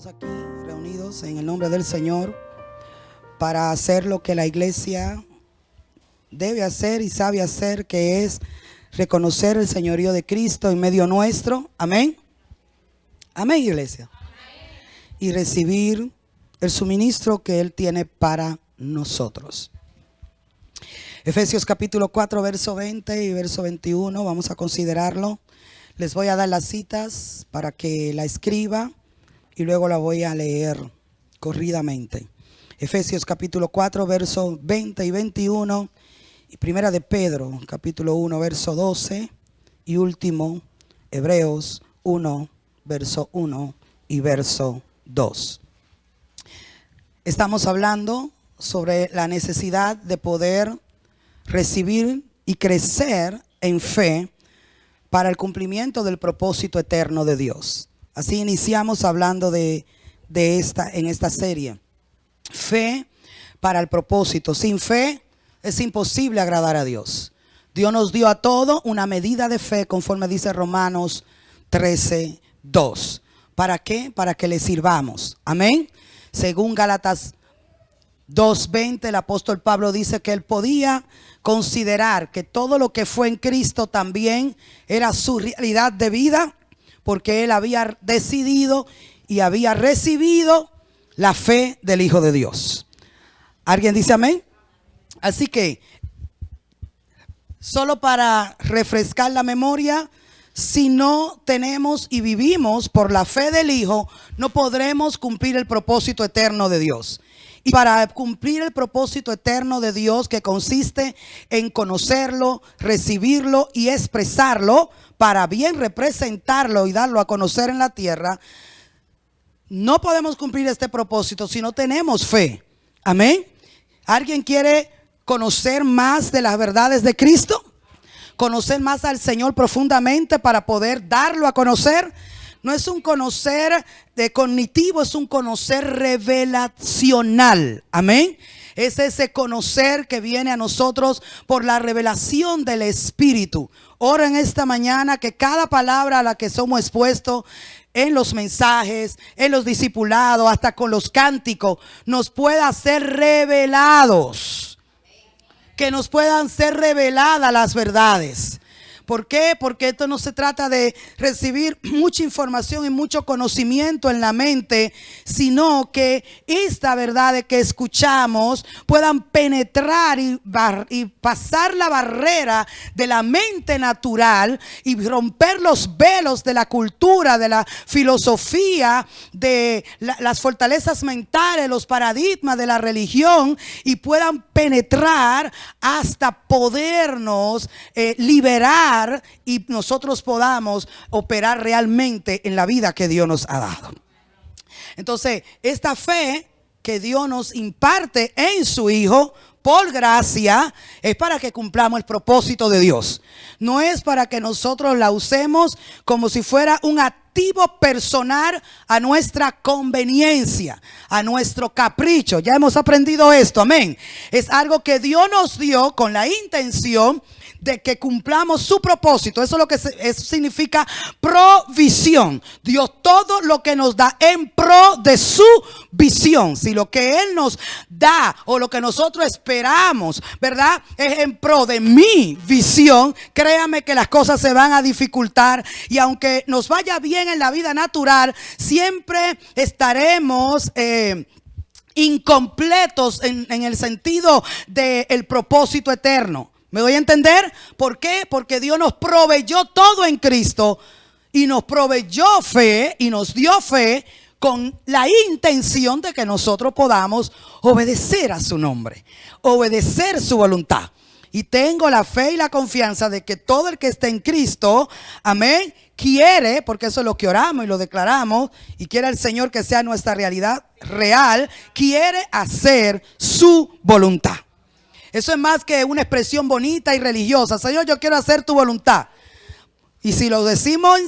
Estamos aquí reunidos en el nombre del Señor para hacer lo que la iglesia debe hacer y sabe hacer, que es reconocer el señorío de Cristo en medio nuestro. Amén. Amén, iglesia. Y recibir el suministro que Él tiene para nosotros. Efesios capítulo 4, verso 20 y verso 21, vamos a considerarlo. Les voy a dar las citas para que la escriba y luego la voy a leer corridamente. Efesios capítulo 4, versos 20 y 21, y primera de Pedro, capítulo 1, verso 12, y último, Hebreos 1, verso 1 y verso 2. Estamos hablando sobre la necesidad de poder recibir y crecer en fe para el cumplimiento del propósito eterno de Dios. Así iniciamos hablando en esta serie. Fe para el propósito. Sin fe es imposible agradar a Dios. Dios nos dio a todo una medida de fe, conforme dice Romanos 13, 2. ¿Para qué? Para que le sirvamos. Amén. Según Gálatas 2:20, el apóstol Pablo dice que él podía considerar que todo lo que fue en Cristo también era su realidad de vida, porque él había decidido y había recibido la fe del Hijo de Dios. ¿Alguien dice amén? Así que, solo para refrescar la memoria, si no tenemos y vivimos por la fe del Hijo, no podremos cumplir el propósito eterno de Dios. Y para cumplir el propósito eterno de Dios, que consiste en conocerlo, recibirlo y expresarlo, para bien representarlo y darlo a conocer en la tierra, no podemos cumplir este propósito si no tenemos fe. Amén. ¿Alguien quiere conocer más de las verdades de Cristo? ¿Conocer más al Señor profundamente para poder darlo a conocer? No es un conocer cognitivo, es un conocer revelacional. Amén. Es ese conocer que viene a nosotros por la revelación del Espíritu. Ora en esta mañana que cada palabra a la que somos expuestos en los mensajes, en los discipulados, hasta con los cánticos, nos pueda ser revelados. Que nos puedan ser reveladas las verdades. ¿Por qué? Porque esto no se trata de recibir mucha información y mucho conocimiento en la mente, sino que esta verdad que escuchamos puedan penetrar y pasar la barrera de la mente natural y romper los velos de la cultura, de la filosofía, de las fortalezas mentales, los paradigmas de la religión, y puedan penetrar hasta podernos liberar y nosotros podamos operar realmente en la vida que Dios nos ha dado. Entonces, esta fe que Dios nos imparte en su Hijo por gracia es para que cumplamos el propósito de Dios. No es para que nosotros la usemos como si fuera un activo personal a nuestra conveniencia, a nuestro capricho. Ya hemos aprendido esto, amén. Es algo que Dios nos dio con la intención de que cumplamos su propósito. Eso es lo que eso significa provisión. Dios todo lo que nos da en pro de su visión. Si lo que Él nos da o lo que nosotros esperamos, ¿verdad?, es en pro de mi visión, créame que las cosas se van a dificultar. Y aunque nos vaya bien en la vida natural, siempre estaremos incompletos en el sentido del propósito eterno. ¿Me doy a entender? ¿Por qué? Porque Dios nos proveyó todo en Cristo y nos proveyó fe y nos dio fe con la intención de que nosotros podamos obedecer a su nombre, obedecer su voluntad. Y tengo la fe y la confianza de que todo el que esté en Cristo, amén, quiere, porque eso es lo que oramos y lo declaramos, y quiere el Señor que sea nuestra realidad real, quiere hacer su voluntad. Eso es más que una expresión bonita y religiosa. Señor, yo quiero hacer tu voluntad. Y si lo decimos,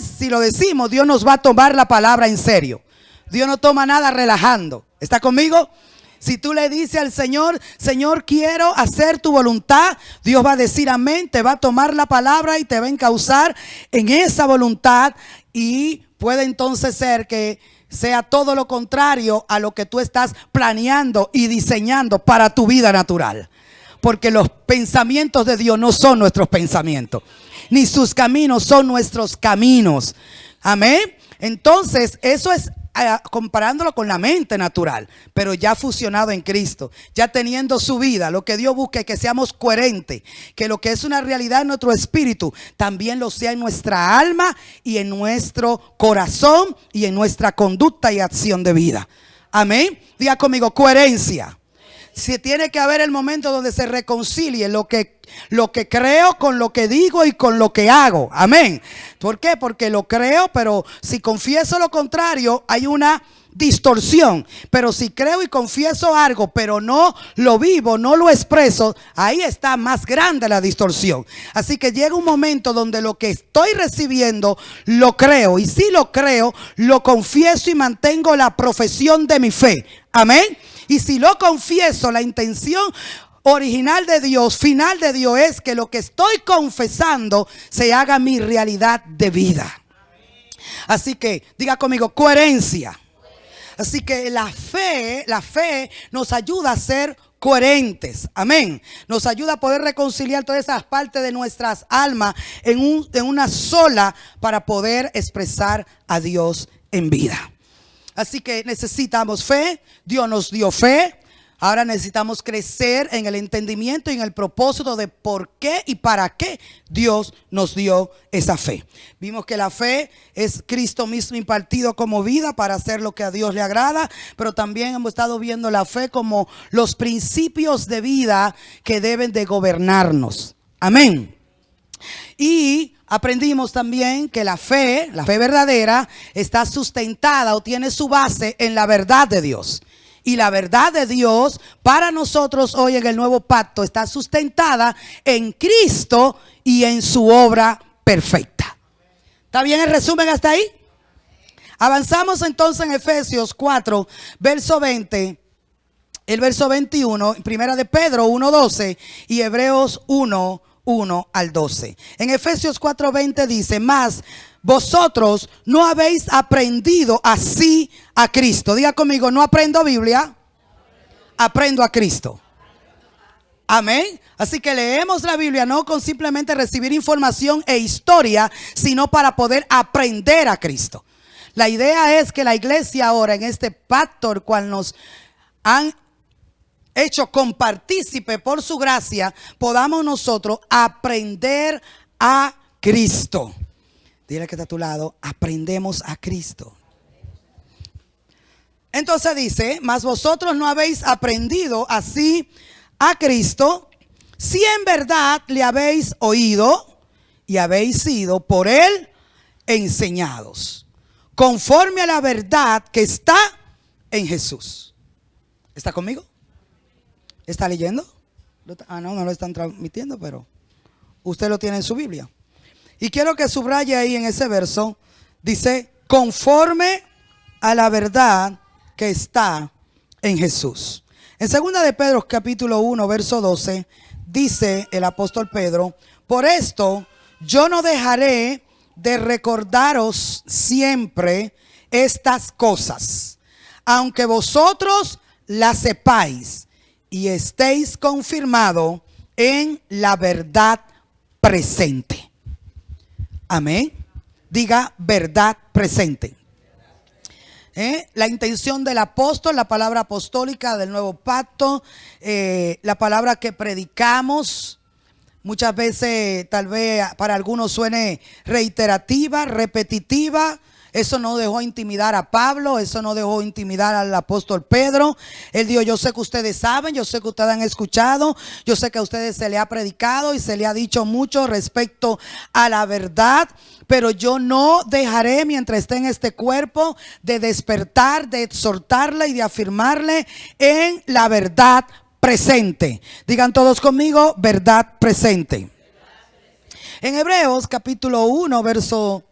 Dios nos va a tomar la palabra en serio. Dios no toma nada relajando. ¿Está conmigo? Si tú le dices al Señor, Señor, quiero hacer tu voluntad, Dios va a decir amén, te va a tomar la palabra y te va a encauzar en esa voluntad. Y puede entonces ser que sea todo lo contrario a lo que tú estás planeando y diseñando para tu vida natural. Porque los pensamientos de Dios no son nuestros pensamientos, ni sus caminos son nuestros caminos. Amén. Entonces, eso es comparándolo con la mente natural, pero ya fusionado en Cristo, ya teniendo su vida. Lo que Dios busca es que seamos coherentes, que lo que es una realidad en nuestro espíritu también lo sea en nuestra alma y en nuestro corazón y en nuestra conducta y acción de vida. Amén. Diga conmigo, coherencia. Si tiene que haber el momento donde se reconcilie lo que creo con lo que digo y con lo que hago. Amén. ¿Por qué? Porque lo creo, pero si confieso lo contrario, hay una distorsión. Pero si creo y confieso algo, pero no lo vivo, no lo expreso, ahí está más grande la distorsión. Así que llega un momento donde lo que estoy recibiendo lo creo. Y si lo creo, lo confieso y mantengo la profesión de mi fe. Amén. Y si lo confieso, la intención original de Dios, final de Dios, es que lo que estoy confesando se haga mi realidad de vida. Así que diga conmigo, coherencia. Así que la fe nos ayuda a ser coherentes. Amén. Nos ayuda a poder reconciliar todas esas partes de nuestras almas en una sola para poder expresar a Dios en vida. Así que necesitamos fe. Dios nos dio fe. Ahora necesitamos crecer en el entendimiento y en el propósito de por qué y para qué Dios nos dio esa fe. Vimos que la fe es Cristo mismo impartido como vida para hacer lo que a Dios le agrada, pero también hemos estado viendo la fe como los principios de vida que deben de gobernarnos. Amén. Y aprendimos también que la fe verdadera está sustentada o tiene su base en la verdad de Dios. Y la verdad de Dios para nosotros hoy en el nuevo pacto está sustentada en Cristo y en su obra perfecta. ¿Está bien el resumen hasta ahí? Avanzamos entonces en Efesios 4, verso 20, el verso 21, primera de Pedro 1:12 y Hebreos 1:1 al 12. En Efesios 4:20 dice: mas vosotros no habéis aprendido así a Cristo. Diga conmigo, no aprendo Biblia, aprendo a Cristo. Amén. Así que leemos la Biblia no con simplemente recibir información e historia, sino para poder aprender a Cristo. La idea es que la iglesia ahora en este pacto, el cual nos han hecho compartícipe por su gracia, podamos nosotros aprender a Cristo. Dile que está a tu lado, aprendemos a Cristo. Entonces dice: mas vosotros no habéis aprendido así a Cristo, si en verdad le habéis oído y habéis sido por él enseñados, conforme a la verdad que está en Jesús. ¿Está conmigo? ¿Está leyendo? No lo están transmitiendo, pero usted lo tiene en su Biblia. Y quiero que subraye ahí en ese verso, dice, conforme a la verdad que está en Jesús. En 2 de Pedro capítulo 1, verso 12, dice el apóstol Pedro: por esto yo no dejaré de recordaros siempre estas cosas, aunque vosotros las sepáis y estéis confirmados en la verdad presente. Amén. Diga verdad presente. La intención del apóstol, la palabra apostólica del nuevo pacto, la palabra que predicamos, muchas veces tal vez para algunos suene reiterativa, repetitiva. Eso no dejó intimidar a Pablo, eso no dejó intimidar al apóstol Pedro. Él dijo: yo sé que ustedes saben, yo sé que ustedes han escuchado, yo sé que a ustedes se le ha predicado y se le ha dicho mucho respecto a la verdad, pero yo no dejaré, mientras esté en este cuerpo, de despertar, de exhortarle y de afirmarle en la verdad presente. Digan todos conmigo, verdad presente. En Hebreos capítulo 1, verso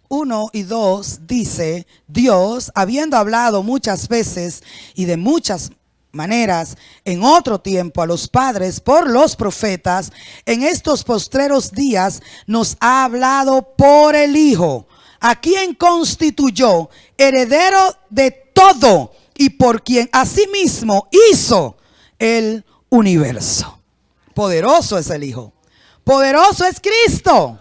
1 y 2 dice: Dios, habiendo hablado muchas veces y de muchas maneras en otro tiempo a los padres por los profetas, en estos postreros días nos ha hablado por el Hijo, a quien constituyó heredero de todo y por quien asimismo hizo el universo. Poderoso es el Hijo. Poderoso es Cristo.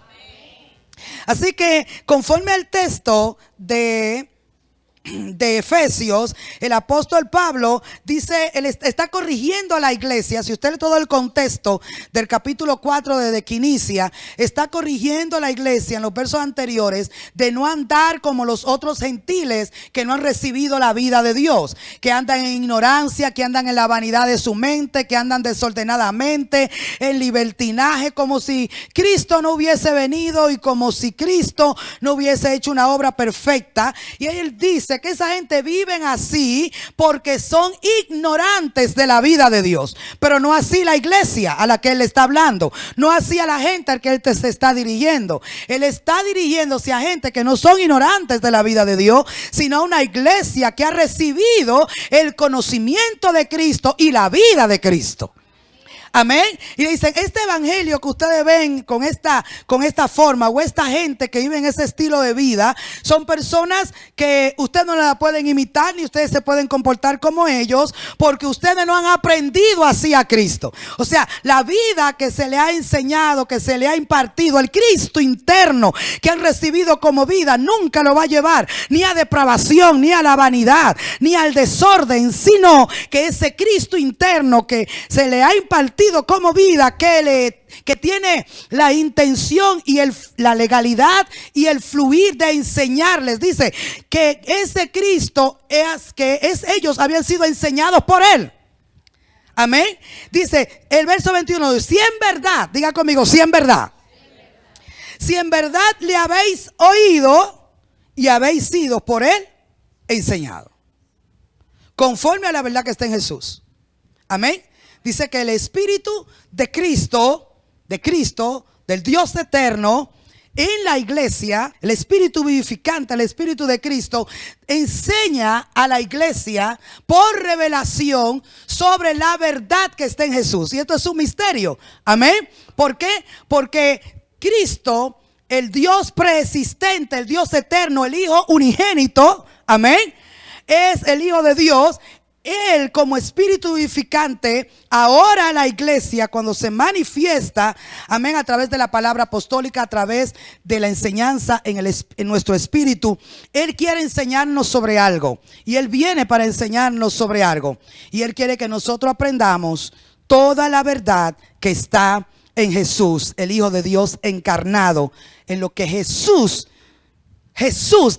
Así que conforme al texto de Efesios, el apóstol Pablo dice, él está corrigiendo a la iglesia. Si usted lee todo el contexto del capítulo 4 de que inicia, está corrigiendo a la iglesia en los versos anteriores de no andar como los otros gentiles que no han recibido la vida de Dios, que andan en ignorancia, que andan en la vanidad de su mente, que andan desordenadamente, en libertinaje, como si Cristo no hubiese venido y como si Cristo no hubiese hecho una obra perfecta. Y él dice que esa gente viven así porque son ignorantes de la vida de Dios, pero no así la iglesia a la que él está hablando, no así a la gente al que él se está dirigiendo. Él está dirigiéndose a gente que no son ignorantes de la vida de Dios, sino a una iglesia que ha recibido el conocimiento de Cristo y la vida de Cristo. Amén. Y dicen, este evangelio que ustedes ven con esta forma, o esta gente que vive en ese estilo de vida, son personas que ustedes no la pueden imitar, ni ustedes se pueden comportar como ellos, porque ustedes no han aprendido así a Cristo. O sea, la vida que se le ha enseñado, que se le ha impartido, el Cristo interno que han recibido como vida, nunca lo va a llevar ni a depravación, ni a la vanidad, ni al desorden, sino que ese Cristo interno que se le ha impartido como vida, que tiene la intención y la legalidad y el fluir de enseñarles. Dice que ese Cristo ellos habían sido enseñados por él. Amén. Dice el verso 21, si en verdad, diga conmigo, si en verdad, si en verdad le habéis oído y habéis sido por él enseñado, conforme a la verdad que está en Jesús. Amén. Dice que el Espíritu de Cristo, del Dios eterno, en la iglesia, el Espíritu vivificante, el Espíritu de Cristo, enseña a la iglesia por revelación sobre la verdad que está en Jesús. Y esto es un misterio. Amén. ¿Por qué? Porque Cristo, el Dios preexistente, el Dios eterno, el Hijo unigénito, amén, es el Hijo de Dios. Él, como Espíritu vivificante, ahora la iglesia, cuando se manifiesta, amén, a través de la palabra apostólica, a través de la enseñanza en nuestro espíritu, Él quiere enseñarnos sobre algo. Y Él viene para enseñarnos sobre algo. Y Él quiere que nosotros aprendamos toda la verdad que está en Jesús, el Hijo de Dios encarnado, en lo que Jesús,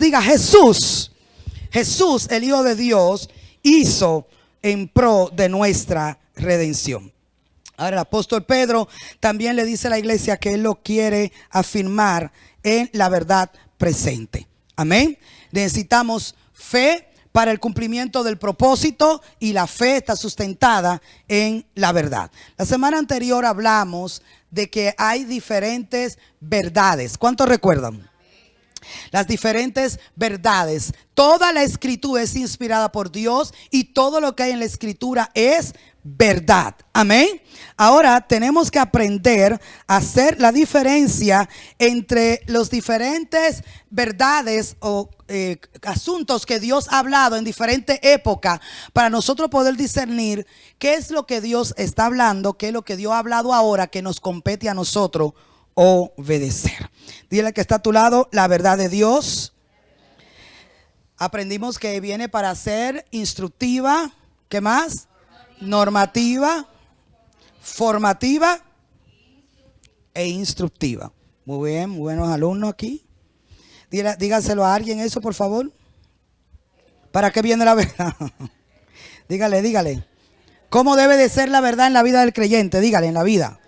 diga Jesús, el Hijo de Dios, hizo en pro de nuestra redención. Ahora el apóstol Pedro también le dice a la iglesia que él lo quiere afirmar en la verdad presente. Amén. Necesitamos fe para el cumplimiento del propósito, y la fe está sustentada en la verdad. La semana anterior hablamos de que hay diferentes verdades. ¿Cuántos recuerdan? Las diferentes verdades. Toda la escritura es inspirada por Dios y todo lo que hay en la escritura es verdad. Amén. Ahora tenemos que aprender a hacer la diferencia entre los diferentes verdades o asuntos que Dios ha hablado en diferentes épocas, para nosotros poder discernir qué es lo que Dios está hablando, qué es lo que Dios ha hablado ahora que nos compete a nosotros obedecer. Dile al que está a tu lado, la verdad de Dios. Aprendimos que viene para ser instructiva. ¿Qué más? Normativa, formativa e instructiva. Muy bien, muy buenos alumnos aquí. Dígaselo a alguien eso, por favor. ¿Para qué viene la verdad? Dígale. ¿Cómo debe de ser la verdad en la vida del creyente? Dígale, en la vida.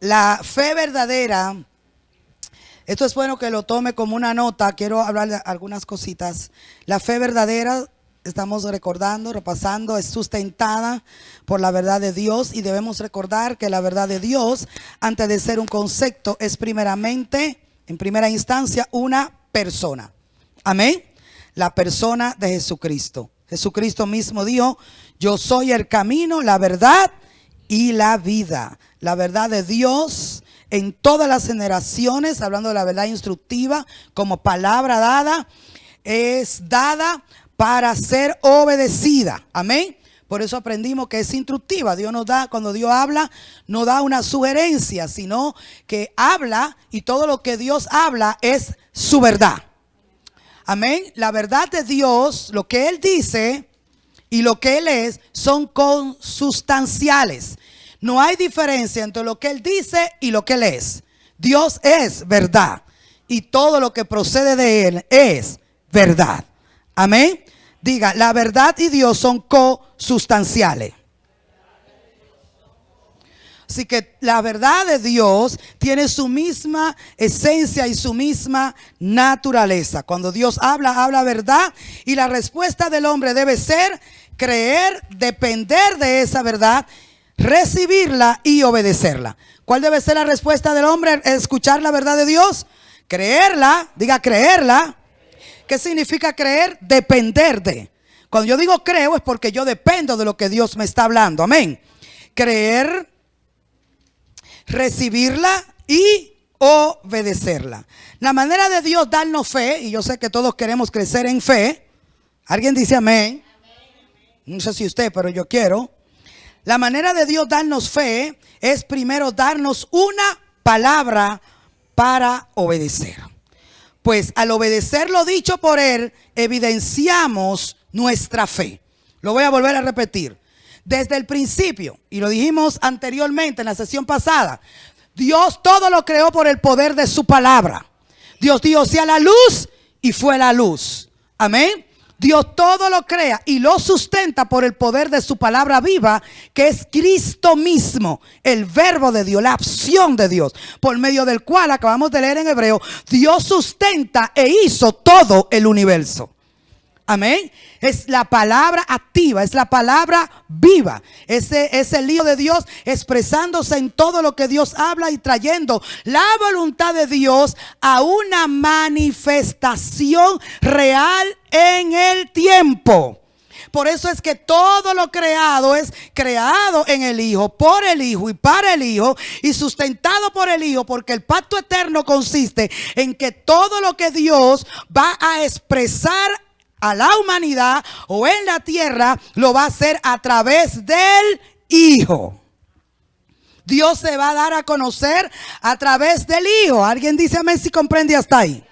La fe verdadera, esto es bueno que lo tome como una nota. Quiero hablar de algunas cositas. La fe verdadera, estamos recordando, repasando, es sustentada por la verdad de Dios, y debemos recordar que la verdad de Dios, antes de ser un concepto, es primeramente en primera instancia una persona. Amén. La persona de Jesucristo. Jesucristo mismo dijo: yo soy el camino, la verdad y la vida. La verdad de Dios en todas las generaciones, hablando de la verdad instructiva como palabra dada, es dada para ser obedecida. Amén. Por eso aprendimos que es instructiva. Dios nos da, cuando Dios habla, no da una sugerencia, sino que habla, y todo lo que Dios habla es su verdad. Amén. La verdad de Dios, lo que Él dice y lo que Él es, son consustanciales. No hay diferencia entre lo que Él dice y lo que Él es. Dios es verdad y todo lo que procede de Él es verdad. Amén. Diga, la verdad y Dios son consustanciales. Así que la verdad de Dios tiene su misma esencia y su misma naturaleza. Cuando Dios habla, habla verdad, y la respuesta del hombre debe ser creer, depender de esa verdad, recibirla y obedecerla. ¿Cuál debe ser la respuesta del hombre? Escuchar la verdad de Dios, creerla, diga creerla. ¿Qué significa creer? Depender de. Cuando yo digo creo es porque yo dependo de lo que Dios me está hablando. Amén. Creer, recibirla y obedecerla. La manera de Dios darnos fe, y yo sé que todos queremos crecer en fe. ¿Alguien dice amén? No sé si usted, pero yo quiero. La manera de Dios darnos fe es primero darnos una palabra para obedecer. Pues al obedecer lo dicho por Él, evidenciamos nuestra fe. Lo voy a volver a repetir. Desde el principio, y lo dijimos anteriormente en la sesión pasada, Dios todo lo creó por el poder de su palabra. Dios dijo: sea la luz, y fue la luz. Amén. Dios todo lo crea y lo sustenta por el poder de su palabra viva, que es Cristo mismo, el verbo de Dios, la acción de Dios, por medio del cual, acabamos de leer en Hebreo, Dios sustenta e hizo todo el universo. Amén. Es la palabra activa, es la palabra viva. Ese es el Hijo de Dios expresándose en todo lo que Dios habla y trayendo la voluntad de Dios a una manifestación real en el tiempo. Por eso es que todo lo creado es creado en el Hijo, por el Hijo y para el Hijo, y sustentado por el Hijo, porque el pacto eterno consiste en que todo lo que Dios va a expresar a la humanidad o en la tierra lo va a hacer a través del Hijo. Dios se va a dar a conocer a través del Hijo. ¿Alguien dice amén si comprende hasta ahí?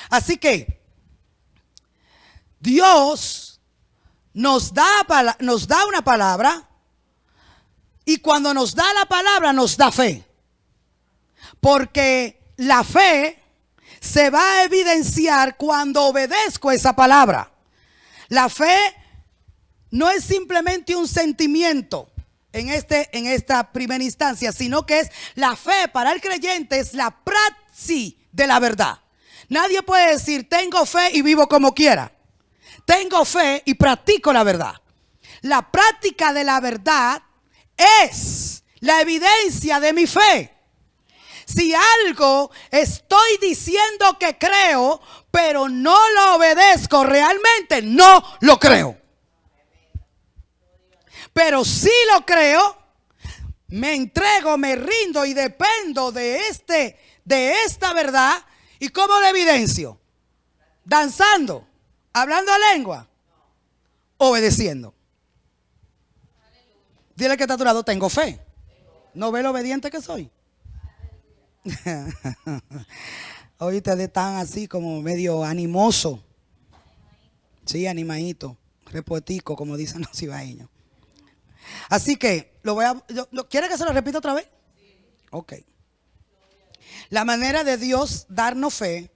Así que Dios nos da una palabra, y cuando nos da la palabra nos da fe, porque la fe se va a evidenciar cuando obedezco esa palabra. La fe no es simplemente un sentimiento en esta primera instancia, sino que es la fe para el creyente, es la praxis de la verdad. Nadie puede decir tengo fe y vivo como quiera. Tengo fe y practico la verdad. La práctica de la verdad es la evidencia de mi fe. Si algo estoy diciendo que creo, pero no lo obedezco, realmente no lo creo. Pero si lo creo, me entrego, me rindo y dependo de esta verdad. ¿Y cómo lo evidencio? Danzando, hablando lengua, obedeciendo. Dile que está a tu lado: tengo fe. ¿No ve lo obediente que soy? Hoy ustedes están así como medio animoso. Sí, animadito, repotico, como dicen los cibaeños. Así que ¿quiere que se lo repita otra vez? Ok. La manera de Dios darnos fe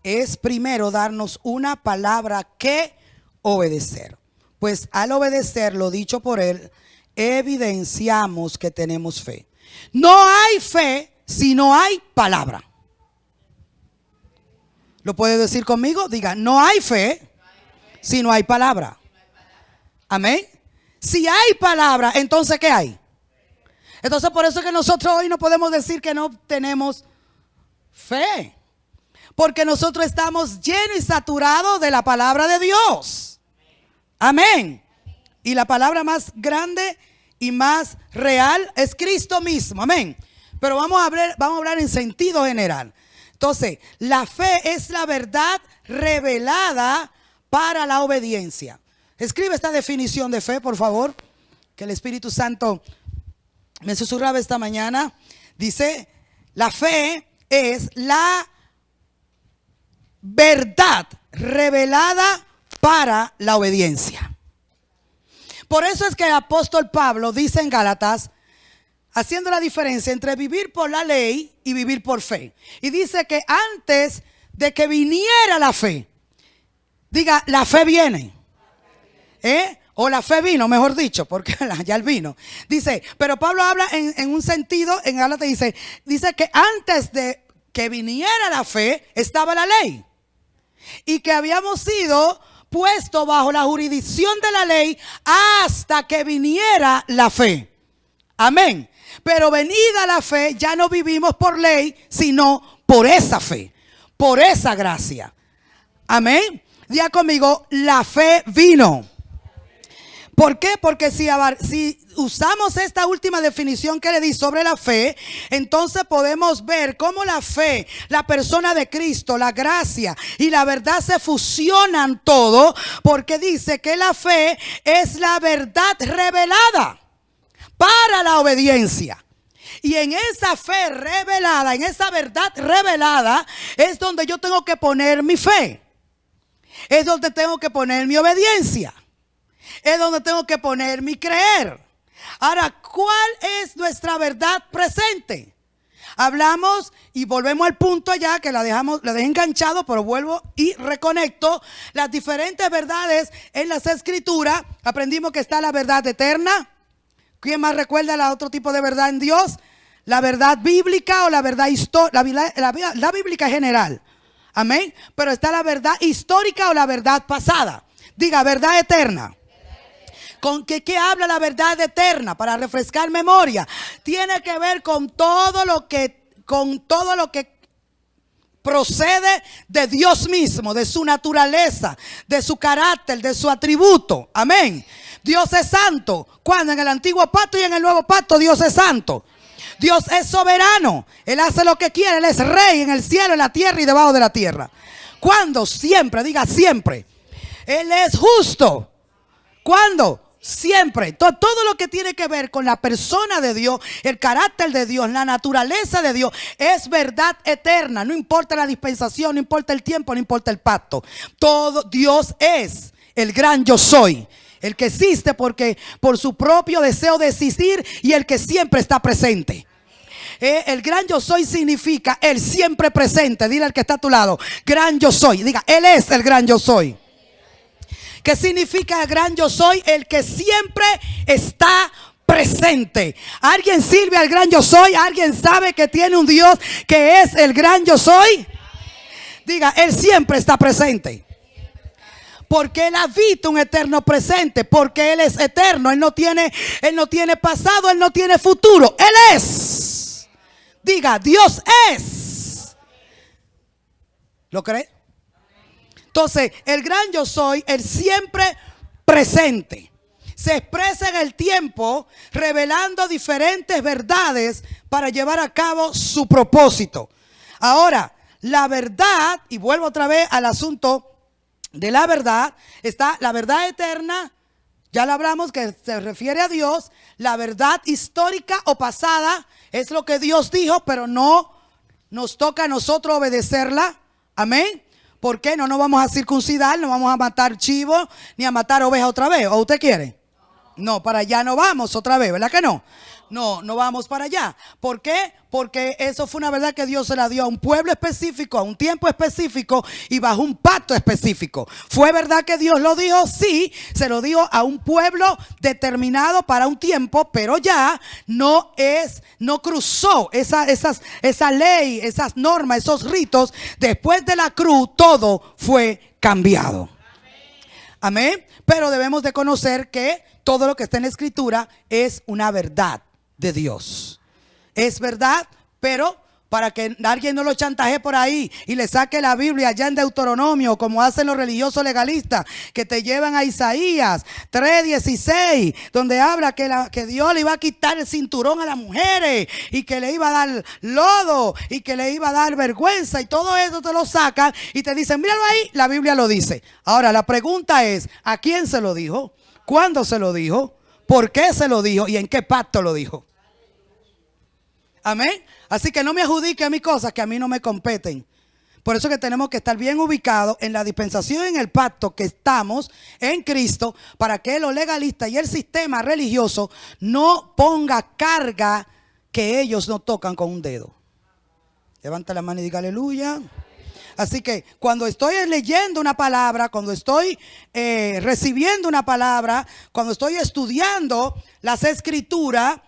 es primero darnos una palabra que obedecer. Pues al obedecer lo dicho por Él, evidenciamos que tenemos fe. No hay fe si no hay palabra. ¿Lo puede decir conmigo? Diga, no hay fe si no hay palabra. Amén. Si hay palabra, entonces ¿qué hay? Entonces por eso es que nosotros hoy no podemos decir que no tenemos Fe. Porque nosotros estamos llenos y saturados de la palabra de Dios. Amén. Y la palabra más grande y más real es Cristo mismo. Amén. Pero vamos a hablar en sentido general. Entonces, la fe es la verdad revelada para la obediencia. Escribe esta definición de fe, por favor, que el Espíritu Santo me susurraba esta mañana. Dice, la fe es la verdad revelada para la obediencia. Por eso es que el apóstol Pablo dice en Gálatas, haciendo la diferencia entre vivir por la ley y vivir por fe. Y dice que antes de que viniera la fe, diga, la fe viene. O la fe vino, mejor dicho, porque ya el vino. Dice, pero Pablo habla en un sentido, en Gálatas dice que antes de que viniera la fe, estaba la ley. Y que habíamos sido puestos bajo la jurisdicción de la ley hasta que viniera la fe. Amén. Pero venida la fe, ya no vivimos por ley, sino por esa fe, por esa gracia. Amén. Diga conmigo, la fe vino. ¿Por qué? Porque si usamos esta última definición que le di sobre la fe, entonces podemos ver cómo la fe, la persona de Cristo, la gracia y la verdad se fusionan todo, porque dice que la fe es la verdad revelada para la obediencia. Y en esa fe revelada, en esa verdad revelada, es donde yo tengo que poner mi fe. Es donde tengo que poner mi obediencia. Es donde tengo que poner mi creer. Ahora, ¿cuál es nuestra verdad presente? Hablamos y volvemos al punto allá que la dejé enganchado, pero vuelvo y reconecto las diferentes verdades en las Escrituras. Aprendimos que está la verdad eterna. ¿Quién más recuerda la otro tipo de verdad en Dios? La verdad bíblica o la verdad histórica, la bíblica general. Amén. Pero está la verdad histórica o la verdad pasada. Diga, verdad eterna. ¿Con qué habla la verdad eterna? Para refrescar memoria. Tiene que ver con todo lo que procede de Dios mismo, de su naturaleza, de su carácter, de su atributo. Amén. Dios es santo. Cuando en el antiguo pacto y en el nuevo pacto Dios es santo. Dios es soberano. Él hace lo que quiere. Él es rey en el cielo, en la tierra y debajo de la tierra. ¿Cuándo? Siempre. Diga siempre. Él es justo. ¿Cuándo? Siempre. Todo lo que tiene que ver con la persona de Dios, el carácter de Dios, la naturaleza de Dios, es verdad eterna. No importa la dispensación, no importa el tiempo, no importa el pacto. Todo Dios es el gran yo soy. El que existe porque por su propio deseo de existir y el que siempre está presente. El gran yo soy significa el siempre presente. Dile al que está a tu lado, gran yo soy. Diga, Él es el gran yo soy. ¿Qué significa el gran yo soy? El que siempre está presente. ¿Alguien sirve al gran yo soy? ¿Alguien sabe que tiene un Dios que es el gran yo soy? Diga, Él siempre está presente. Porque Él habita un eterno presente. Porque Él es eterno. Él no tiene pasado, Él no tiene futuro. Él es. Diga, Dios es. ¿Lo cree? Entonces, el gran yo soy, el siempre presente, se expresa en el tiempo revelando diferentes verdades para llevar a cabo su propósito. Ahora, la verdad, y vuelvo otra vez al asunto de la verdad, está la verdad eterna, ya lo hablamos que se refiere a Dios. La verdad histórica o pasada es lo que Dios dijo, pero no nos toca a nosotros obedecerla. Amén. ¿Por qué? No nos vamos a circuncidar, no vamos a matar chivos ni a matar ovejas otra vez. ¿O usted quiere? No, para allá no vamos otra vez, ¿verdad que no? No, no vamos para allá. ¿Por qué? Porque eso fue una verdad que Dios se la dio a un pueblo específico, a un tiempo específico y bajo un pacto específico. ¿Fue verdad que Dios lo dijo? Sí, se lo dio a un pueblo determinado para un tiempo, pero ya no cruzó esa ley, esas normas, esos ritos. Después de la cruz todo fue cambiado. Amén. Pero debemos de conocer que todo lo que está en la Escritura es una verdad de Dios. Es verdad, pero para que alguien no lo chantaje por ahí y le saque la Biblia allá en Deuteronomio, como hacen los religiosos legalistas, que te llevan a Isaías 3:16, donde habla que Dios le iba a quitar el cinturón a las mujeres y que le iba a dar lodo y que le iba a dar vergüenza, y todo eso te lo sacan y te dicen, míralo ahí, la Biblia lo dice. Ahora la pregunta es, ¿a quién se lo dijo? ¿Cuándo se lo dijo? ¿Por qué se lo dijo? ¿Y en qué pacto lo dijo? Amén. Así que no me adjudique a mí cosas que a mí no me competen. Por eso que tenemos que estar bien ubicados en la dispensación, en el pacto que estamos en Cristo, para que los legalistas y el sistema religioso no ponga carga que ellos no tocan con un dedo. Levanta la mano y diga aleluya. Así que cuando estoy leyendo una palabra, cuando estoy recibiendo una palabra, cuando estoy estudiando las escrituras,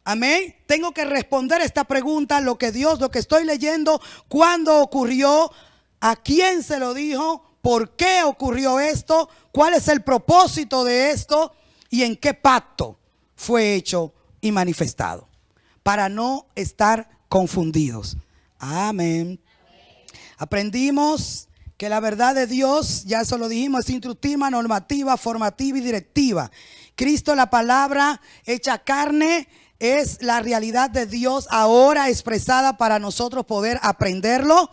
amén, tengo que responder esta pregunta: lo que estoy leyendo, ¿cuándo ocurrió? ¿A quién se lo dijo? ¿Por qué ocurrió esto? ¿Cuál es el propósito de esto? ¿Y en qué pacto fue hecho y manifestado? Para no estar confundidos. Amén. Aprendimos que la verdad de Dios, ya eso lo dijimos, es instructiva, normativa, formativa y directiva. Cristo, la palabra hecha carne, es la realidad de Dios ahora expresada para nosotros poder aprenderlo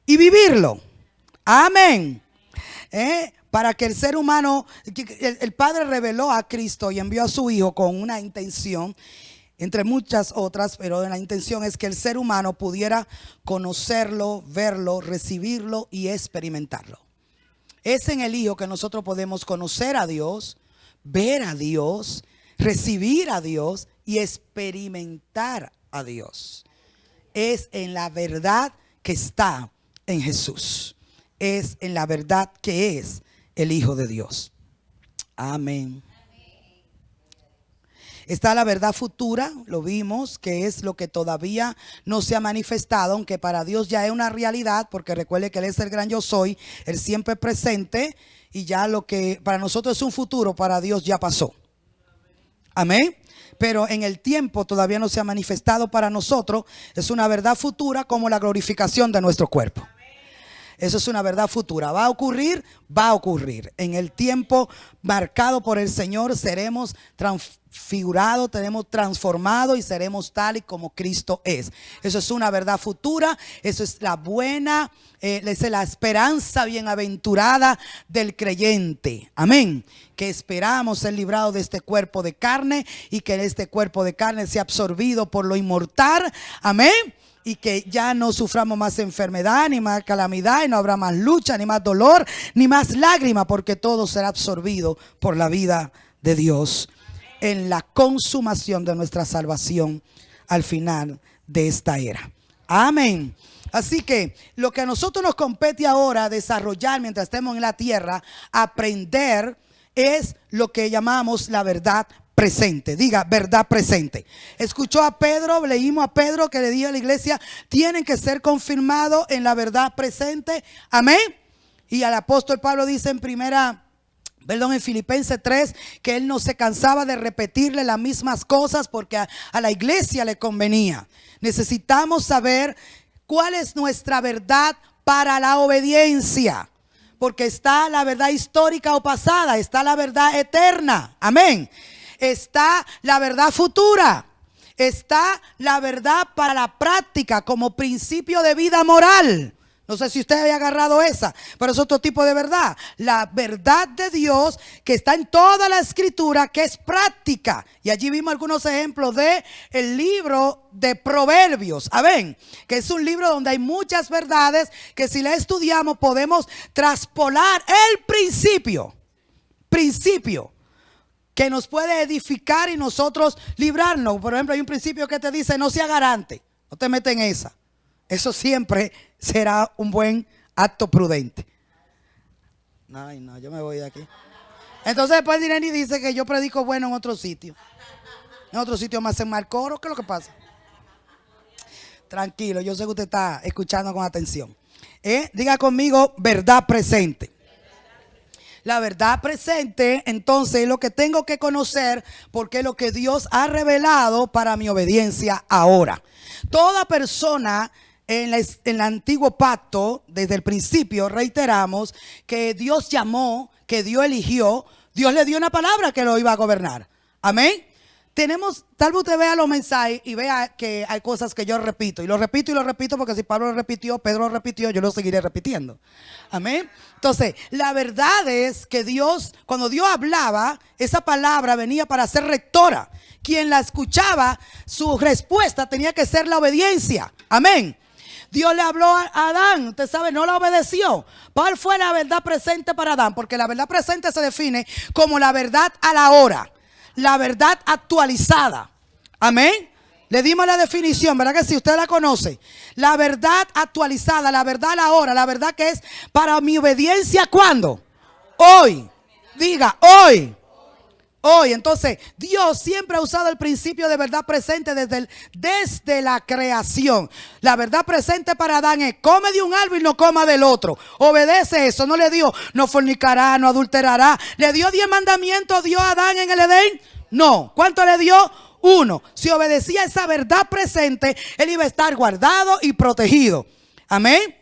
y vivirlo. Amén. Para que el ser humano, el Padre reveló a Cristo y envió a su Hijo con una intención, entre muchas otras, pero la intención es que el ser humano pudiera conocerlo, verlo, recibirlo y experimentarlo. Es en el Hijo que nosotros podemos conocer a Dios, ver a Dios, recibir a Dios y experimentar a Dios. Es en la verdad que está en Jesús. Es en la verdad que es el Hijo de Dios. Amén. Está la verdad futura, lo vimos, que es lo que todavía no se ha manifestado, aunque para Dios ya es una realidad, porque recuerde que Él es el gran yo soy, el siempre presente, y ya lo que para nosotros es un futuro, para Dios ya pasó. Amén. Pero en el tiempo todavía no se ha manifestado para nosotros. Es una verdad futura, como la glorificación de nuestro cuerpo. Eso es una verdad futura. ¿Va a ocurrir? Va a ocurrir. En el tiempo marcado por el Señor seremos transfigurados, tenemos transformados y seremos tal y como Cristo es. Eso es una verdad futura. Eso es la buena, es la esperanza bienaventurada del creyente. Amén. Que esperamos ser librados de este cuerpo de carne y que este cuerpo de carne sea absorbido por lo inmortal. Amén. Y que ya no suframos más enfermedad, ni más calamidad, y no habrá más lucha, ni más dolor, ni más lágrima, porque todo será absorbido por la vida de Dios en la consumación de nuestra salvación al final de esta era. Amén. Así que lo que a nosotros nos compete ahora desarrollar mientras estemos en la tierra, aprender, es lo que llamamos la verdad presente. Diga, verdad presente. Escuchó a Pedro, leímos a Pedro que le dijo a la iglesia, tienen que ser confirmados en la verdad presente. Amén. Y al apóstol Pablo dice en Filipenses 3, que él no se cansaba de repetirle las mismas cosas porque a la iglesia le convenía. Necesitamos saber cuál es nuestra verdad para la obediencia. Porque está la verdad histórica o pasada, está la verdad eterna. Amén. Está la verdad futura, está la verdad para la práctica como principio de vida moral. No sé si usted había agarrado esa, pero es otro tipo de verdad. La verdad de Dios que está en toda la escritura, que es práctica. Y allí vimos algunos ejemplos de el libro de Proverbios. Amén. Que es un libro donde hay muchas verdades que si la estudiamos podemos traspolar el principio que nos puede edificar y nosotros librarnos. Por ejemplo, hay un principio que te dice no sea garante, no te metas en esa. Eso siempre será un buen acto prudente. Ay, no, yo me voy de aquí. Entonces después Direni dice que yo predico bueno en otro sitio. En otro sitio me hacen mal coro. ¿Qué es lo que pasa? Tranquilo, yo sé que usted está escuchando con atención. Diga conmigo, verdad presente. La verdad presente, entonces, es lo que tengo que conocer porque es lo que Dios ha revelado para mi obediencia ahora. Toda persona en el antiguo pacto, desde el principio, reiteramos que Dios llamó, que Dios eligió, Dios le dio una palabra que lo iba a gobernar. Amén. Tal vez usted vea los mensajes y vea que hay cosas que yo repito. Y lo repito porque si Pablo lo repitió, Pedro lo repitió, yo lo seguiré repitiendo. Amén. Entonces, la verdad es que Dios, cuando Dios hablaba, esa palabra venía para ser rectora. Quien la escuchaba, su respuesta tenía que ser la obediencia. Amén. Dios le habló a Adán, usted sabe, no la obedeció. ¿Cuál fue la verdad presente para Adán? Porque la verdad presente se define como la verdad a la hora. La verdad actualizada. Amén. Le dimos la definición, ¿verdad que sí? Usted la conoce. La verdad actualizada, la verdad a la hora, la verdad que es para mi obediencia, ¿cuándo? Hoy. Diga, hoy. Hoy, entonces, Dios siempre ha usado el principio de verdad presente desde la creación. La verdad presente para Adán es: come de un árbol y no coma del otro. Obedece eso. No le dio: no fornicará, no adulterará. ¿Le dio 10 mandamientos Dios a Adán en el Edén? No. ¿Cuánto le dio? 1. Si obedecía esa verdad presente, él iba a estar guardado y protegido. Amén.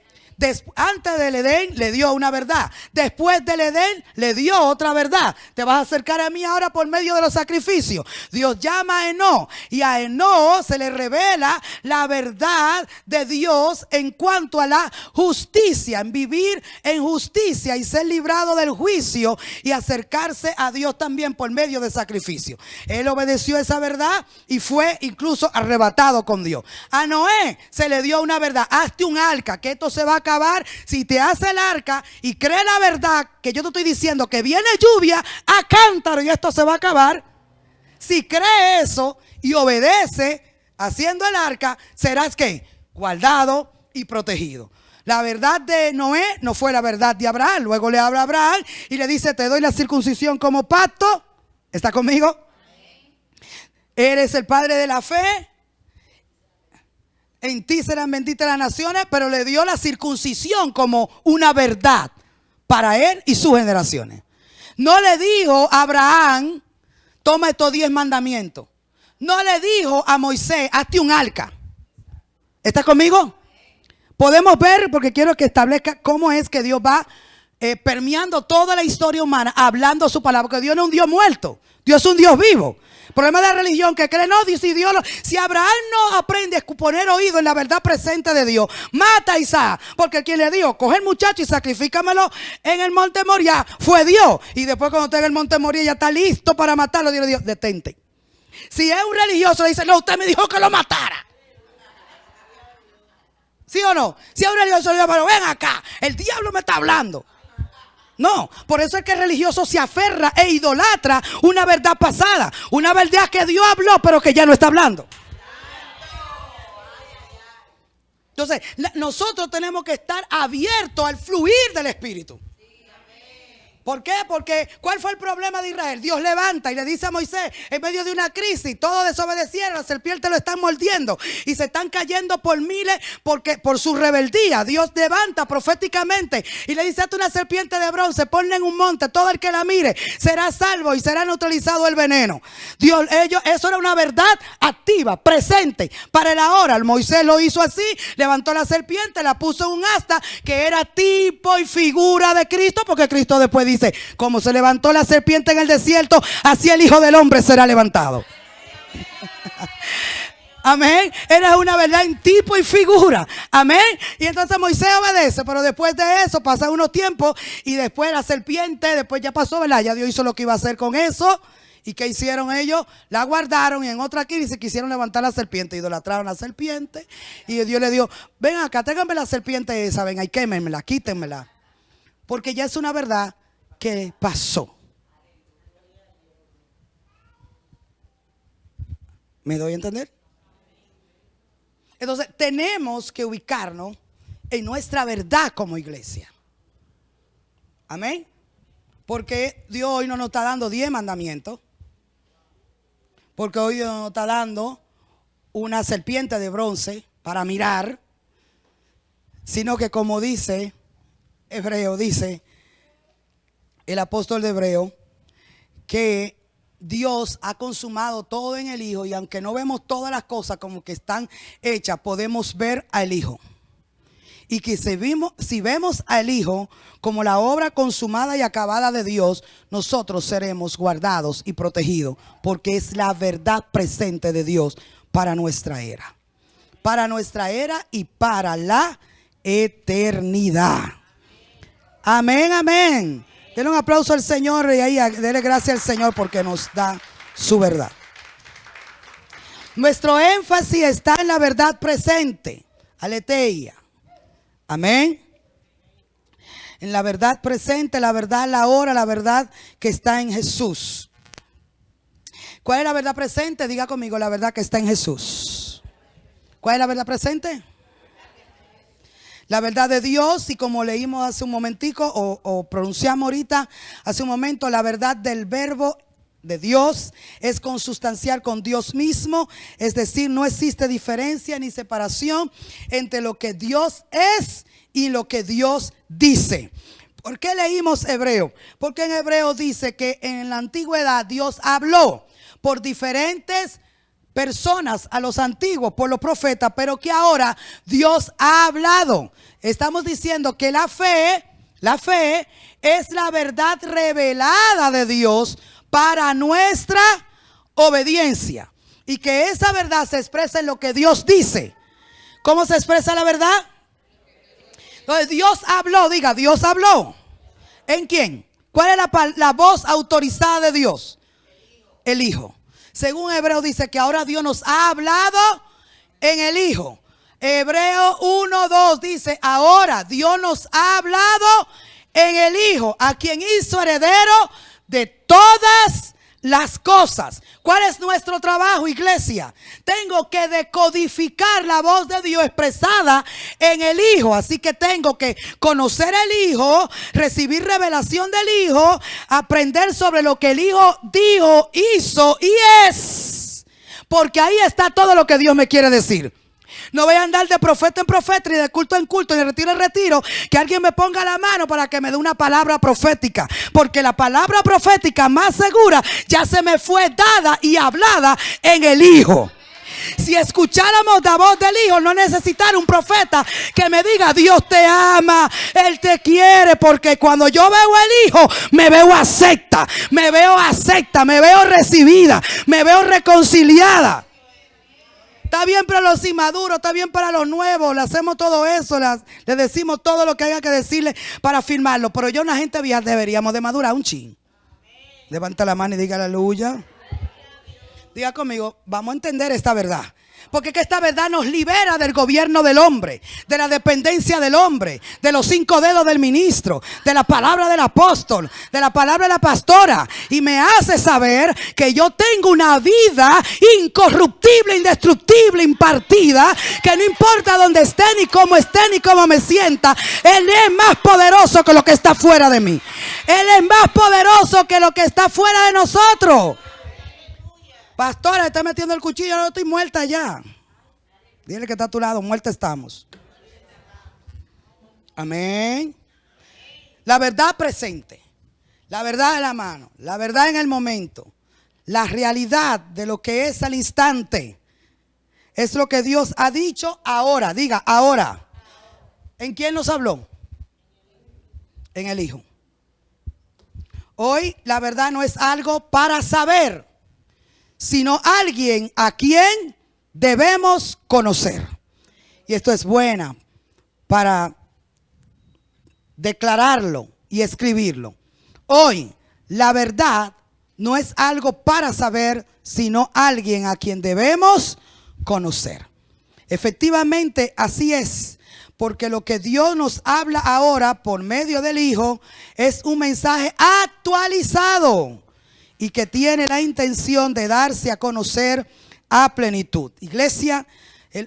Antes del Edén le dio una verdad. Después del Edén le dio otra verdad. Te vas a acercar a mí ahora por medio de los sacrificios. Dios llama a Enoc y a Enoc se le revela la verdad de Dios en cuanto a la justicia, en vivir en justicia y ser librado del juicio y acercarse a Dios también por medio de sacrificio. Él obedeció esa verdad y fue incluso arrebatado con Dios. A Noé se le dio una verdad: hazte un arca, que esto se va a acabar si te hace el arca y cree la verdad que yo te estoy diciendo, que viene lluvia a cántaro y esto se va a acabar. Si cree eso y obedece haciendo el arca, serás ¿qué? Guardado y protegido. La verdad de Noé no fue la verdad de Abraham. Luego le habla a Abraham y le dice: te doy la circuncisión como pacto. ¿Está conmigo? Eres el padre de la fe. En ti serán benditas las naciones, pero le dio la circuncisión como una verdad para él y sus generaciones. No le dijo a Abraham: toma estos 10 mandamientos. No le dijo a Moisés: hazte un arca. ¿Está conmigo? Podemos ver, porque quiero que establezca cómo es que Dios va permeando toda la historia humana, hablando su palabra. Porque Dios no es un Dios muerto, Dios es un Dios vivo. El problema de la religión que cree: no, si Abraham no aprende a poner oído en la verdad presente de Dios, mata a Isaac. Porque quien le dijo: coge el muchacho y sacrifícamelo en el monte Moriah, fue Dios. Y después, cuando esté en el monte Moriah ya está listo para matarlo, Dios le dijo: detente. Si es un religioso, le dice: no, usted me dijo que lo matara. ¿Sí o no? Si es un religioso, le dice: pero ven acá, el diablo me está hablando. No, por eso es que el religioso se aferra e idolatra una verdad pasada, una verdad que Dios habló pero que ya no está hablando. Entonces, nosotros tenemos que estar abiertos al fluir del Espíritu. ¿Por qué? Porque ¿cuál fue el problema de Israel? Dios levanta y le dice a Moisés, en medio de una crisis, todos desobedecieron, las serpientes lo están mordiendo y se están cayendo por miles por su rebeldía. Dios levanta proféticamente y le dice: hazte una serpiente de bronce, ponla en un monte, todo el que la mire será salvo y será neutralizado el veneno. Eso era una verdad activa, presente para el ahora. Moisés lo hizo así, levantó la serpiente, la puso en un asta que era tipo y figura de Cristo, porque Cristo después dice: como se levantó la serpiente en el desierto, así el Hijo del Hombre será levantado. Amén. Era una verdad en tipo y figura. Amén. Y entonces Moisés obedece, pero después de eso pasan unos tiempos y después la serpiente, después ya pasó, ¿verdad? Ya Dios hizo lo que iba a hacer con eso. ¿Y qué hicieron ellos? La guardaron y en otra aquí dice: quisieron levantar la serpiente, idolatraron la serpiente. Y Dios le dijo: ven acá, tráiganme la serpiente esa, ven ahí, quémenmela, quítenmela. Porque ya es una verdad que pasó. ¿Me doy a entender? Entonces tenemos que ubicarnos en nuestra verdad como iglesia. Amén. Porque Dios hoy no nos está dando 10 mandamientos. Porque hoy Dios nos está dando una serpiente de bronce para mirar. Sino que, como dice Hebreo, dice: el apóstol de Hebreo que Dios ha consumado todo en el Hijo, y aunque no vemos todas las cosas como que están hechas, podemos ver al Hijo. Y que si vemos al Hijo como la obra consumada y acabada de Dios, nosotros seremos guardados y protegidos, porque es la verdad presente de Dios para nuestra era. Para nuestra era y para la eternidad. Amén, amén. Denle un aplauso al Señor y ahí denle gracias al Señor porque nos da su verdad. Nuestro énfasis está en la verdad presente, aletheia. Amén. En la verdad presente, la verdad, la hora, la verdad que está en Jesús. ¿Cuál es la verdad presente? Diga conmigo, la verdad que está en Jesús. ¿Cuál es la verdad presente? La verdad de Dios, y como leímos hace un momentico o pronunciamos ahorita hace un momento, la verdad del verbo de Dios es consustancial con Dios mismo, es decir, no existe diferencia ni separación entre lo que Dios es y lo que Dios dice. ¿Por qué leímos Hebreo? Porque en Hebreo dice que en la antigüedad Dios habló por diferentes personas a los antiguos, por los profetas, pero que ahora Dios ha hablado. Estamos diciendo que la fe es la verdad revelada de Dios para nuestra obediencia, y que esa verdad se expresa en lo que Dios dice. ¿Cómo se expresa la verdad? Entonces Dios habló, diga, Dios habló. ¿En quién? ¿Cuál es la voz autorizada de Dios? El Hijo. Según Hebreo dice que ahora Dios nos ha hablado en el Hijo. Hebreo 1:2 dice, ahora Dios nos ha hablado en el Hijo, a quien hizo heredero de todas las cosas. ¿Cuál es nuestro trabajo, iglesia? Tengo que decodificar la voz de Dios expresada en el Hijo. Así que tengo que conocer el Hijo, recibir revelación del Hijo, aprender sobre lo que el Hijo dijo, hizo y es. Porque ahí está todo lo que Dios me quiere decir. No voy a andar de profeta en profeta, ni de culto en culto, ni de retiro en retiro, que alguien me ponga la mano para que me dé una palabra profética. Porque la palabra profética más segura ya se me fue dada y hablada en el Hijo. Si escucháramos la voz del Hijo, no necesitar un profeta que me diga, Dios te ama, Él te quiere. Porque cuando yo veo el Hijo, me veo acepta, me veo recibida, me veo reconciliada. Está bien para los inmaduros, está bien para los nuevos. Le hacemos todo eso, le decimos todo lo que haya que decirle para firmarlo. Pero yo, una gente vieja, deberíamos de madurar un chin. Levanta la mano y diga aleluya. Diga conmigo, vamos a entender esta verdad. Porque que esta verdad nos libera del gobierno del hombre, de la dependencia del hombre, de los 5 dedos del ministro, de la palabra del apóstol, de la palabra de la pastora. Y me hace saber que yo tengo una vida incorruptible, indestructible, impartida, que no importa dónde esté, ni cómo me sienta, Él es más poderoso que lo que está fuera de mí. Él es más poderoso que lo que está fuera de nosotros. Pastora, está metiendo el cuchillo, yo no estoy muerta ya. Dile que está a tu lado, muerta estamos. Amén. La verdad presente, la verdad de la mano, la verdad en el momento, la realidad de lo que es al instante, es lo que Dios ha dicho ahora. Diga, ahora. ¿En quién nos habló? En el Hijo. Hoy la verdad no es algo para saber, sino alguien a quien debemos conocer. Y esto es buena para declararlo y escribirlo. Hoy la verdad no es algo para saber, sino alguien a quien debemos conocer. Efectivamente, así es. Porque lo que Dios nos habla ahora por medio del Hijo es un mensaje actualizado y que tiene la intención de darse a conocer a plenitud. Iglesia,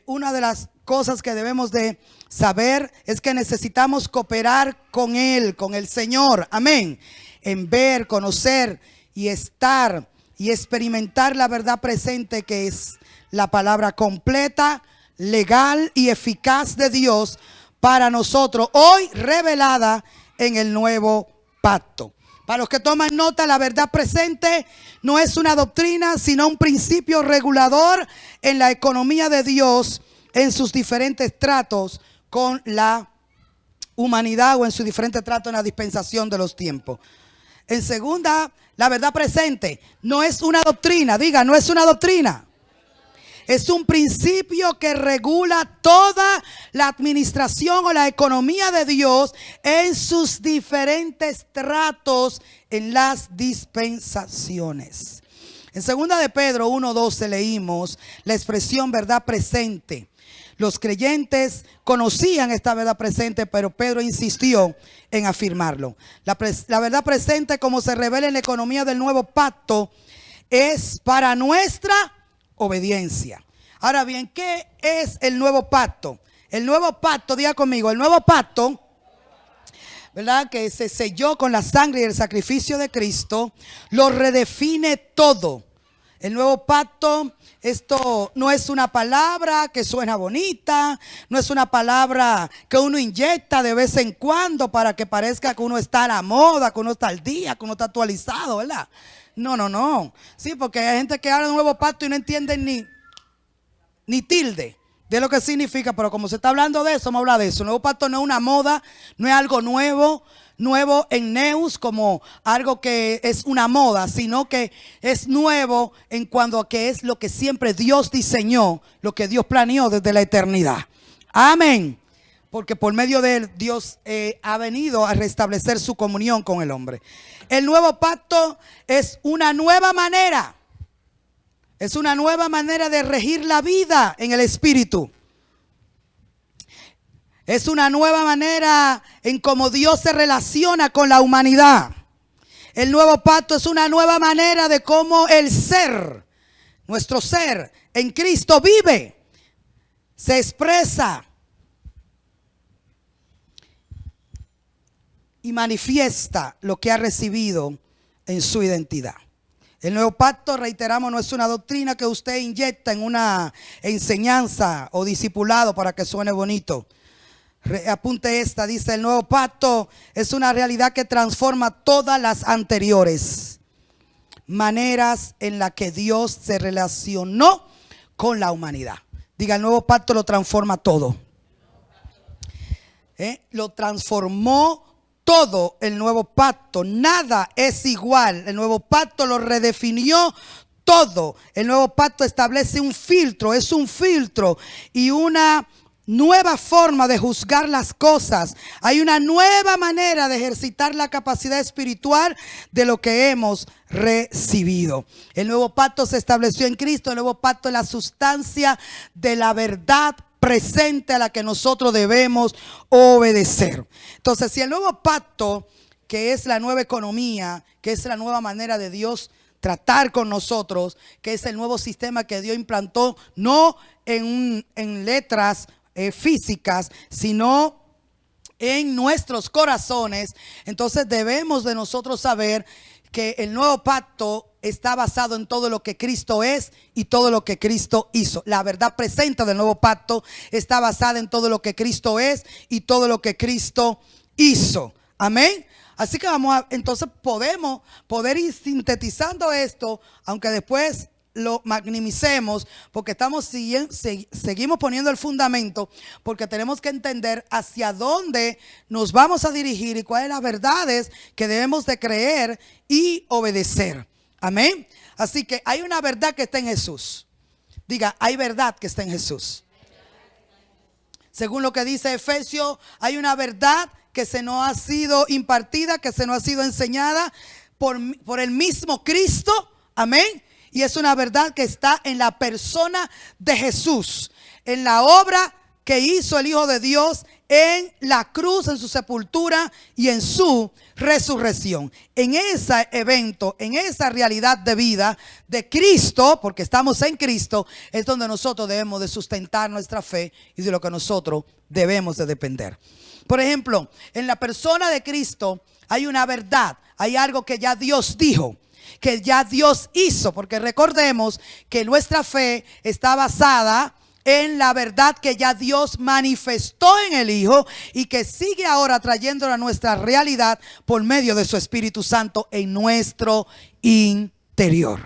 una de las cosas que debemos de saber es que necesitamos cooperar con Él, con el Señor, amén, en ver, conocer y estar y experimentar la verdad presente, que es la palabra completa, legal y eficaz de Dios para nosotros, hoy revelada en el nuevo pacto. Para los que toman nota, la verdad presente no es una doctrina, sino un principio regulador en la economía de Dios en sus diferentes tratos con la humanidad o en su diferente trato en la dispensación de los tiempos. En segunda, la verdad presente no es una doctrina. Diga, no es una doctrina. Es un principio que regula toda la administración o la economía de Dios en sus diferentes tratos en las dispensaciones. En segunda de Pedro 1:12 leímos la expresión verdad presente. Los creyentes conocían esta verdad presente, pero Pedro insistió en afirmarlo. La verdad presente, como se revela en la economía del nuevo pacto, es para nuestra obediencia. Ahora bien, ¿qué es el nuevo pacto? El nuevo pacto, diga conmigo, el nuevo pacto, ¿verdad?, que se selló con la sangre y el sacrificio de Cristo, lo redefine todo. El nuevo pacto, esto no es una palabra que suena bonita, no es una palabra que uno inyecta de vez en cuando para que parezca que uno está a la moda, que uno está al día, que uno está actualizado, ¿verdad? No. Sí, porque hay gente que habla de nuevo pacto y no entienden ni tilde de lo que significa, pero como se está hablando de eso, vamos a hablar de eso. El nuevo pacto no es una moda, no es algo nuevo en neus como algo que es una moda, sino que es nuevo en cuanto a que es lo que siempre Dios diseñó, lo que Dios planeó desde la eternidad. Amén. Porque por medio de él Dios ha venido a restablecer su comunión con el hombre. El nuevo pacto es una nueva manera. Es una nueva manera de regir la vida en el Espíritu. Es una nueva manera en cómo Dios se relaciona con la humanidad. El nuevo pacto es una nueva manera de cómo el ser, nuestro ser en Cristo vive, se expresa y manifiesta lo que ha recibido en su identidad. El nuevo pacto, reiteramos, no es una doctrina que usted inyecta en una enseñanza o discipulado para que suene bonito. Apunte esta, dice: el nuevo pacto es una realidad que transforma todas las anteriores maneras en las que Dios se relacionó con la humanidad. Diga, el nuevo pacto lo transforma todo. Lo transformó todo el nuevo pacto. Nada es igual. El nuevo pacto lo redefinió todo. El nuevo pacto establece un filtro, es un filtro y una nueva forma de juzgar las cosas. Hay una nueva manera de ejercitar la capacidad espiritual de lo que hemos recibido. El nuevo pacto se estableció en Cristo. El nuevo pacto es la sustancia de la verdad presente a la que nosotros debemos obedecer. Entonces, si el nuevo pacto, que es la nueva economía, que es la nueva manera de Dios tratar con nosotros, que es el nuevo sistema que Dios implantó, no en letras físicas, sino en nuestros corazones, entonces debemos de nosotros saber que el nuevo pacto está basado en todo lo que Cristo es y todo lo que Cristo hizo. La verdad presente del nuevo pacto está basada en todo lo que Cristo es y todo lo que Cristo hizo. Amén. Así que entonces podemos ir sintetizando esto, aunque después lo magnimicemos, porque seguimos poniendo el fundamento, porque tenemos que entender hacia dónde nos vamos a dirigir y cuáles las verdades que debemos de creer y obedecer. Amén. Así que hay una verdad que está en Jesús. Diga, hay verdad que está en Jesús. Según lo que dice Efesios, hay una verdad que se nos ha sido impartida, que se nos ha sido enseñada por el mismo Cristo. Amén. Y es una verdad que está en la persona de Jesús, en la obra que hizo el Hijo de Dios en la cruz, en su sepultura y en su resurrección. En ese evento, en esa realidad de vida de Cristo, porque estamos en Cristo, es donde nosotros debemos de sustentar nuestra fe y de lo que nosotros debemos de depender. Por ejemplo, en la persona de Cristo hay una verdad, hay algo que ya Dios dijo, que ya Dios hizo, porque recordemos que nuestra fe está basada en la verdad que ya Dios manifestó en el Hijo y que sigue ahora trayéndola a nuestra realidad por medio de su Espíritu Santo en nuestro interior.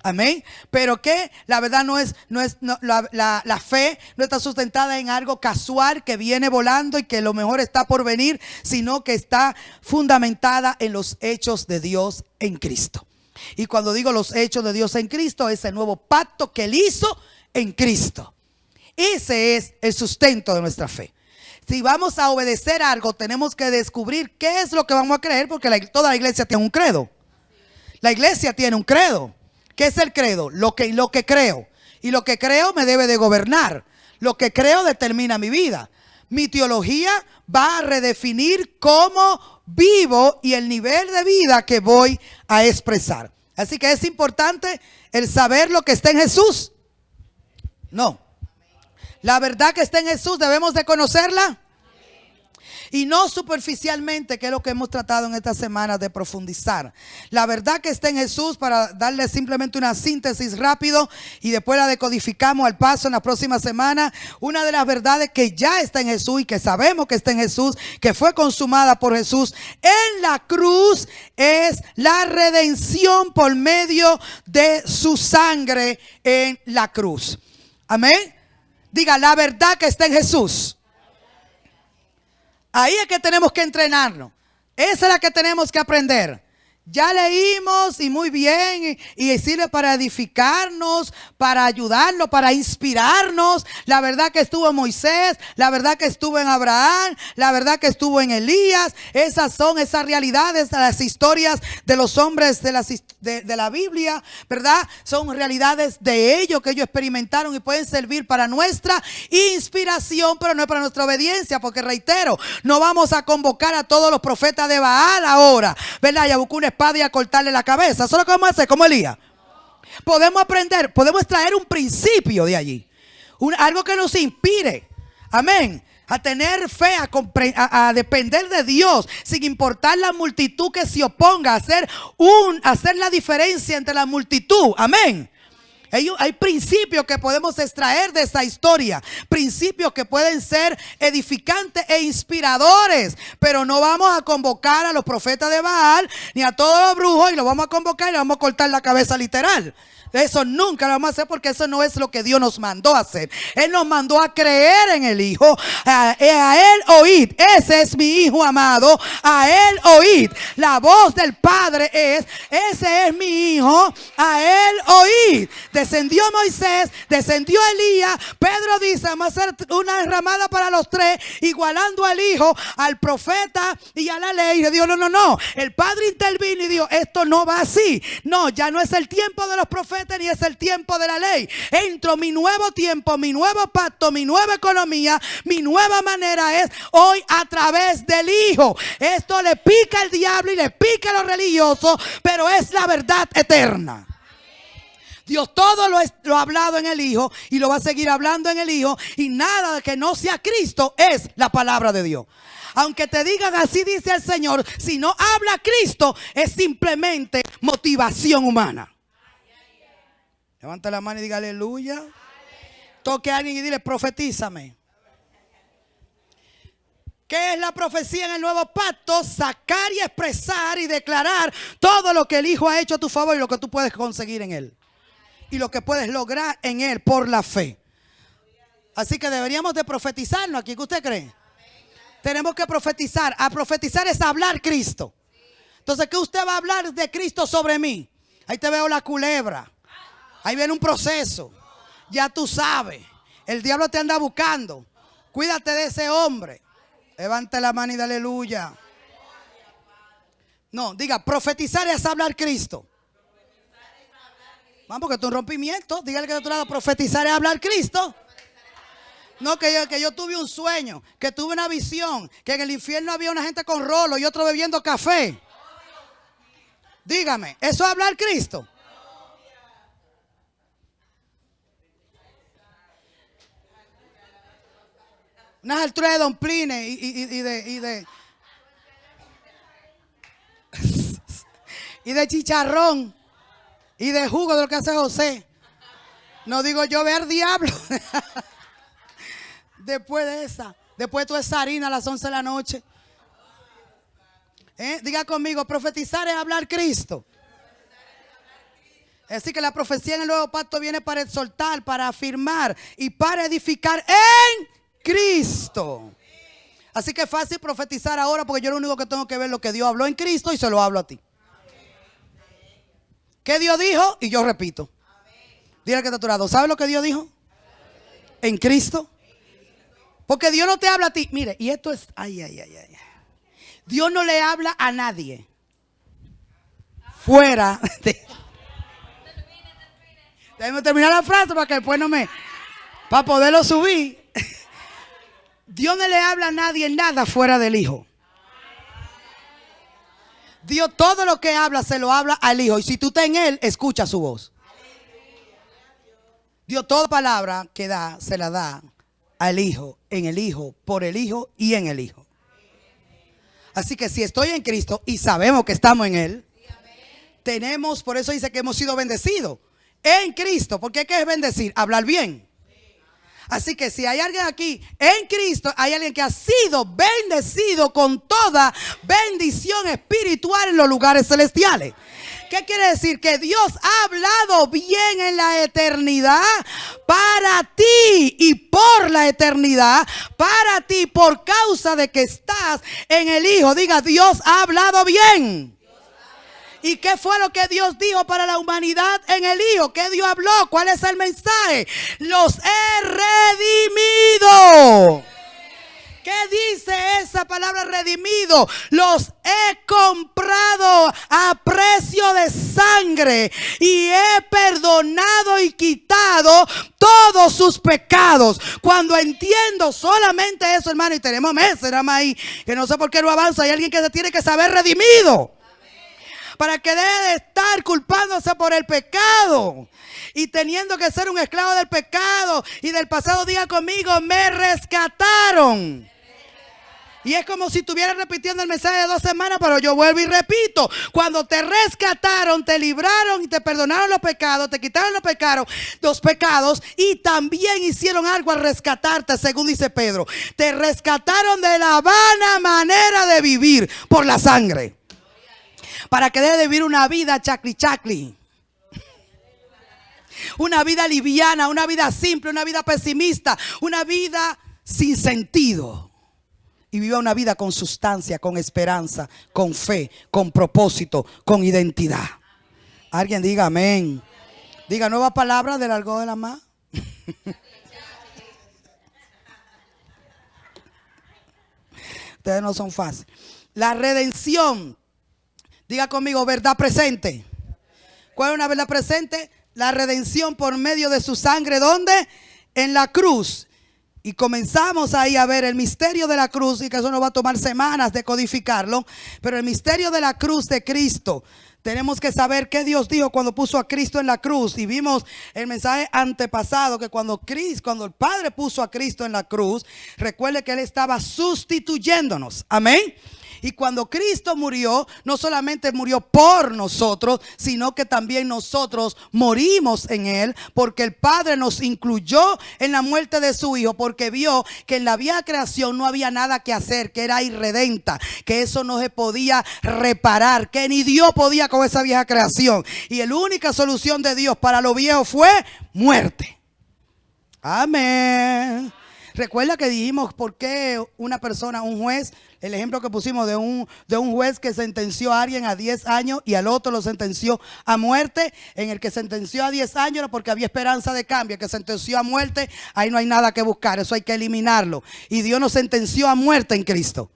Amén. Pero que la verdad la fe no está sustentada en algo casual que viene volando y que lo mejor está por venir, sino que está fundamentada en los hechos de Dios en Cristo. Y cuando digo los hechos de Dios en Cristo, es el nuevo pacto que Él hizo en Cristo. Ese es el sustento de nuestra fe. Si vamos a obedecer algo, tenemos que descubrir qué es lo que vamos a creer, porque toda la iglesia tiene un credo. La iglesia tiene un credo. ¿Qué es el credo? Lo que creo. Y lo que creo me debe de gobernar. Lo que creo determina mi vida. Mi teología va a redefinir cómo vivo y el nivel de vida que voy a expresar. Así que es importante el saber lo que está en Jesús. No. La verdad que está en Jesús, debemos de conocerla. Y no superficialmente, que es lo que hemos tratado en estas semanas de profundizar. La verdad que está en Jesús, para darle simplemente una síntesis rápido y después la decodificamos al paso en la próxima semana. Una de las verdades que ya está en Jesús y que sabemos que está en Jesús, que fue consumada por Jesús en la cruz, es la redención por medio de su sangre en la cruz. Amén. Diga, la verdad que está en Jesús. Ahí es que tenemos que entrenarnos. Esa es la que tenemos que aprender. Ya leímos y muy bien, y sirve para edificarnos, para ayudarnos, para inspirarnos. La verdad que estuvo en Moisés, la verdad que estuvo en Abraham, la verdad que estuvo en Elías. Esas son esas realidades, las historias de los hombres de la Biblia, ¿verdad? Son realidades de ellos que ellos experimentaron y pueden servir para nuestra inspiración, pero no es para nuestra obediencia, porque reitero, no vamos a convocar a todos los profetas de Baal ahora, ¿verdad? Y a buscar una espada y a cortarle la cabeza. Eso es lo que vamos a hacer como Elías. Podemos aprender, podemos extraer un principio de allí, algo que nos inspire, amén, a tener fe, a depender de Dios, sin importar la multitud que se oponga, a hacer la diferencia entre la multitud, amén. Hay principios que podemos extraer de esa historia, principios que pueden ser edificantes e inspiradores, pero no vamos a convocar a los profetas de Baal ni a todos los brujos y los vamos a convocar y les vamos a cortar la cabeza literal. Eso nunca lo vamos a hacer, porque eso no es lo que Dios nos mandó a hacer. Él nos mandó a creer en el Hijo, a Él oíd. Ese es mi Hijo amado, a Él oíd. La voz del Padre es: ese es mi Hijo, a Él oíd. Descendió Moisés, descendió Elías. Pedro dice: vamos a hacer una derramada para los tres, igualando al Hijo, al profeta y a la ley. Y le dijo: no. El Padre intervino y dijo: esto no va así. No, ya no es el tiempo de los profetas ni es el tiempo de la ley. Entro mi nuevo tiempo, mi nuevo pacto, mi nueva economía, mi nueva manera es hoy a través del Hijo. Esto le pica al diablo y le pica a los religiosos, pero es la verdad eterna. Dios todo lo ha hablado en el Hijo y lo va a seguir hablando en el Hijo, y nada que no sea Cristo es la palabra de Dios. Aunque te digan así dice el Señor, si no habla Cristo es simplemente motivación humana. Levanta la mano y diga aleluya. Toque a alguien y dile: profetízame. ¿Qué es la profecía en el nuevo pacto? Sacar y expresar y declarar todo lo que el Hijo ha hecho a tu favor y lo que tú puedes conseguir en Él. Y lo que puedes lograr en Él por la fe. Así que deberíamos de profetizarnos aquí. ¿Qué usted cree? Tenemos que profetizar. A profetizar es hablar Cristo. Entonces, ¿qué usted va a hablar de Cristo sobre mí? Ahí te veo la culebra. Ahí viene un proceso. Ya tú sabes. El diablo te anda buscando. Cuídate de ese hombre. Levante la mano y dale aleluya. No, diga: profetizar es hablar Cristo. Vamos, porque esto es un rompimiento. Dígale que de otro lado: profetizar es hablar Cristo. No, que yo tuve un sueño, que tuve una visión, que en el infierno había una gente con rolo y otro bebiendo café. Dígame, ¿eso es hablar Cristo? Unas alturas de domplines y de chicharrón y de jugo de lo que hace José. No digo yo ver diablo. Después de esa. Después de toda esa harina a las 11 de la noche. Diga conmigo, profetizar es hablar Cristo. Así que la profecía en el nuevo pacto viene para exhortar, para afirmar y para edificar en Cristo. Así que es fácil profetizar ahora porque yo lo único que tengo que ver es lo que Dios habló en Cristo y se lo hablo a ti. ¿Qué Dios dijo? Y yo repito. Dile que está a tu lado. ¿Sabes lo que Dios dijo? En Cristo. Porque Dios no te habla a ti. Mire, y esto es... Ay. Dios no le habla a nadie fuera de... Déjame terminar la frase para que después no me... Para poderlo subir. Dios no le habla a nadie nada fuera del Hijo. Dios todo lo que habla se lo habla al Hijo. Y si tú estás en Él, escucha su voz. Dios toda palabra que da, se la da al Hijo, en el Hijo, por el Hijo y en el Hijo. Así que si estoy en Cristo y sabemos que estamos en Él, tenemos, por eso dice que hemos sido bendecidos en Cristo. Porque ¿qué es bendecir? Hablar bien. Así que si hay alguien aquí en Cristo, hay alguien que ha sido bendecido con toda bendición espiritual en los lugares celestiales. ¿Qué quiere decir? Que Dios ha hablado bien en la eternidad para ti y por la eternidad, para ti por causa de que estás en el Hijo. Diga, Dios ha hablado bien. ¿Y qué fue lo que Dios dijo para la humanidad en el Hijo? ¿Qué Dios habló? ¿Cuál es el mensaje? Los he redimido. ¿Qué dice esa palabra redimido? Los he comprado a precio de sangre y he perdonado y quitado todos sus pecados. Cuando entiendo solamente eso, hermano, y tenemos meses, nada más ahí, que no sé por qué no avanza, hay alguien que se tiene que saber redimido. Para que deje de estar culpándose por el pecado y teniendo que ser un esclavo del pecado y del pasado. Diga conmigo, me rescataron. Y es como si estuviera repitiendo el mensaje de 2 semanas, pero yo vuelvo y repito. Cuando te rescataron, te libraron y te perdonaron los pecados, te quitaron los pecados y también hicieron algo al rescatarte, según dice Pedro. Te rescataron de la vana manera de vivir por la sangre. Para que deje de vivir una vida chacli. Una vida liviana, una vida simple, una vida pesimista, una vida sin sentido. Y viva una vida con sustancia, con esperanza, con fe, con propósito, con identidad. Alguien diga amén. Diga nueva palabra del argot de la más. Ustedes no son fáciles. La redención. Diga conmigo, verdad presente. ¿Cuál es una verdad presente? La redención por medio de su sangre. ¿Dónde? En la cruz. Y comenzamos ahí a ver el misterio de la cruz. Y que eso nos va a tomar semanas de codificarlo. Pero el misterio de la cruz de Cristo. Tenemos que saber qué Dios dijo cuando puso a Cristo en la cruz. Y vimos el mensaje antepasado que cuando el Padre puso a Cristo en la cruz, recuerde que Él estaba sustituyéndonos. Amén. Y cuando Cristo murió, no solamente murió por nosotros, sino que también nosotros morimos en Él, porque el Padre nos incluyó en la muerte de su Hijo, porque vio que en la vieja creación no había nada que hacer, que era irredenta, que eso no se podía reparar, que ni Dios podía con esa vieja creación. Y la única solución de Dios para lo viejo fue muerte. Amén. Recuerda que dijimos por qué una persona, un juez, el ejemplo que pusimos de un juez que sentenció a alguien a 10 años y al otro lo sentenció a muerte. En el que sentenció a 10 años era porque había esperanza de cambio. El que sentenció a muerte, ahí no hay nada que buscar, eso hay que eliminarlo. Y Dios nos sentenció a muerte en Cristo.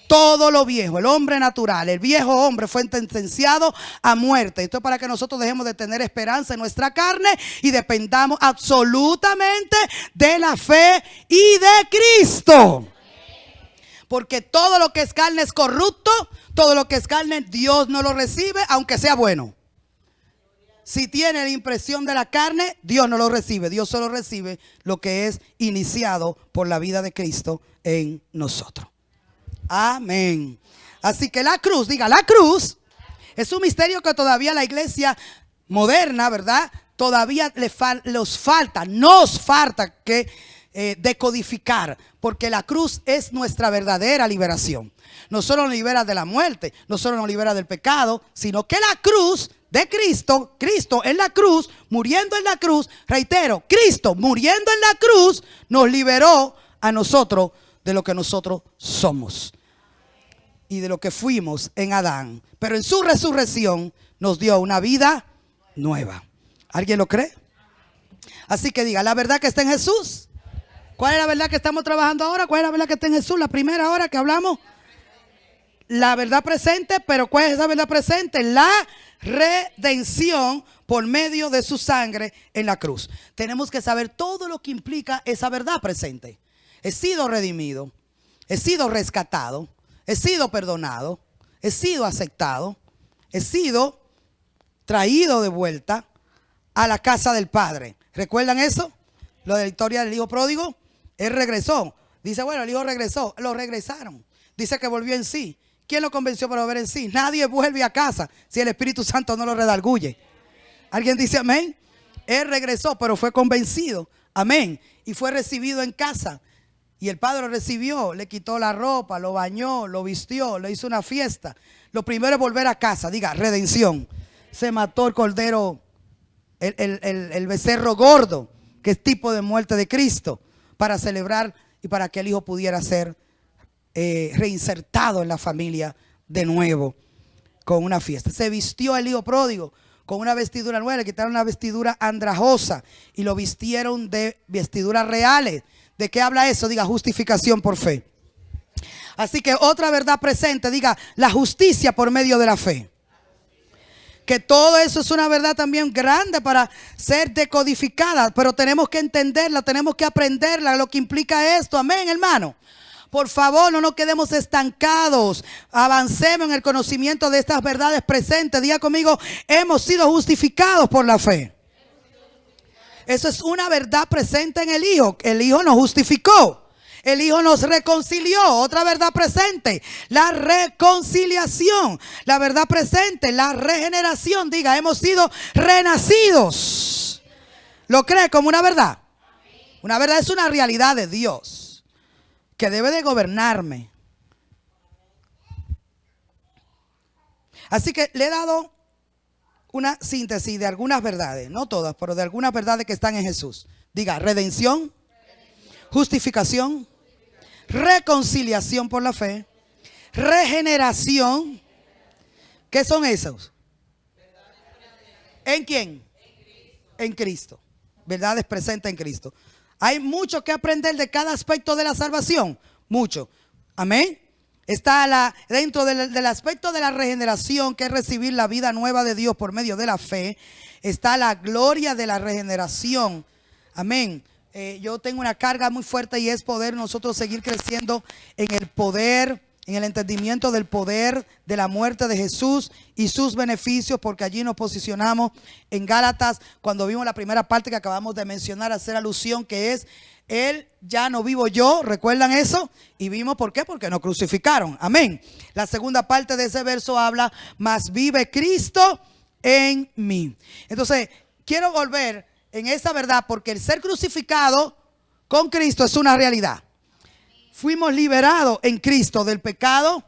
Todo lo viejo, el hombre natural, el viejo hombre fue sentenciado a muerte. Esto es para que nosotros dejemos de tener esperanza en nuestra carne y dependamos absolutamente de la fe y de Cristo. Porque todo lo que es carne es corrupto, todo lo que es carne Dios no lo recibe, aunque sea bueno. Si tiene la impresión de la carne, Dios no lo recibe. Dios solo recibe lo que es iniciado por la vida de Cristo en nosotros. Amén. Así que la cruz, diga, la cruz es un misterio que todavía la iglesia moderna, ¿verdad?, todavía nos falta que decodificar, porque la cruz es nuestra verdadera liberación. No solo nos libera de la muerte, no solo nos libera del pecado, sino que la cruz de Cristo, Cristo en la cruz, muriendo en la cruz, reitero, Cristo muriendo en la cruz, nos liberó a nosotros de lo que nosotros somos y de lo que fuimos en Adán. Pero en su resurrección nos dio una vida nueva. ¿Alguien lo cree? Así que diga, la verdad que está en Jesús. ¿Cuál es la verdad que estamos trabajando ahora? ¿Cuál es la verdad que está en Jesús? La primera hora que hablamos. La verdad presente, pero ¿cuál es esa verdad presente? La redención por medio de su sangre en la cruz. Tenemos que saber todo lo que implica esa verdad presente. He sido redimido, he sido rescatado, he sido perdonado, he sido aceptado, he sido traído de vuelta a la casa del Padre. ¿Recuerdan eso? Lo de la historia del hijo pródigo. Él regresó. Dice, bueno, el hijo regresó. Lo regresaron. Dice que volvió en sí. ¿Quién lo convenció para volver en sí? Nadie vuelve a casa si el Espíritu Santo no lo redarguye. ¿Alguien dice amén? Él regresó, pero fue convencido. Amén. Y fue recibido en casa. Y el Padre lo recibió, le quitó la ropa, lo bañó, lo vistió, le hizo una fiesta. Lo primero es volver a casa. Diga, redención. Se mató el cordero, el becerro gordo, que es tipo de muerte de Cristo, para celebrar y para que el hijo pudiera ser reinsertado en la familia de nuevo con una fiesta. Se vistió el hijo pródigo con una vestidura nueva, le quitaron una vestidura andrajosa y lo vistieron de vestiduras reales. ¿De qué habla eso? Diga, justificación por fe. Así que otra verdad presente, diga, la justicia por medio de la fe. Que todo eso es una verdad también grande para ser decodificada, pero tenemos que entenderla, tenemos que aprenderla, lo que implica esto. Amén, hermano. Por favor, no nos quedemos estancados. Avancemos en el conocimiento de estas verdades presentes. Diga conmigo, hemos sido justificados por la fe. Eso es una verdad presente en el Hijo. El Hijo nos justificó. El Hijo nos reconcilió. Otra verdad presente, la reconciliación. La verdad presente, la regeneración. Diga, hemos sido renacidos. ¿Lo cree como una verdad? Una verdad es una realidad de Dios que debe de gobernarme. Así que le he dado una síntesis de algunas verdades, no todas, pero de algunas verdades que están en Jesús. Diga, redención, justificación, reconciliación por la fe, regeneración. ¿Qué son esos? ¿En quién? En Cristo. Verdades presentes en Cristo. Hay mucho que aprender de cada aspecto de la salvación. Mucho. Amén. Está dentro del aspecto de la regeneración, que es recibir la vida nueva de Dios por medio de la fe. Está la gloria de la regeneración. Amén. Yo tengo una carga muy fuerte y es poder nosotros seguir creciendo en el poder, en el entendimiento del poder de la muerte de Jesús y sus beneficios, porque allí nos posicionamos en Gálatas cuando vimos la primera parte que acabamos de mencionar, hacer alusión, que es Él ya no vivo yo. ¿Recuerdan eso? Y vimos por qué, porque nos crucificaron. Amén. La segunda parte de ese verso habla, mas vive Cristo en mí. Entonces quiero volver en esa verdad, porque el ser crucificado con Cristo es una realidad. Fuimos liberados en Cristo del pecado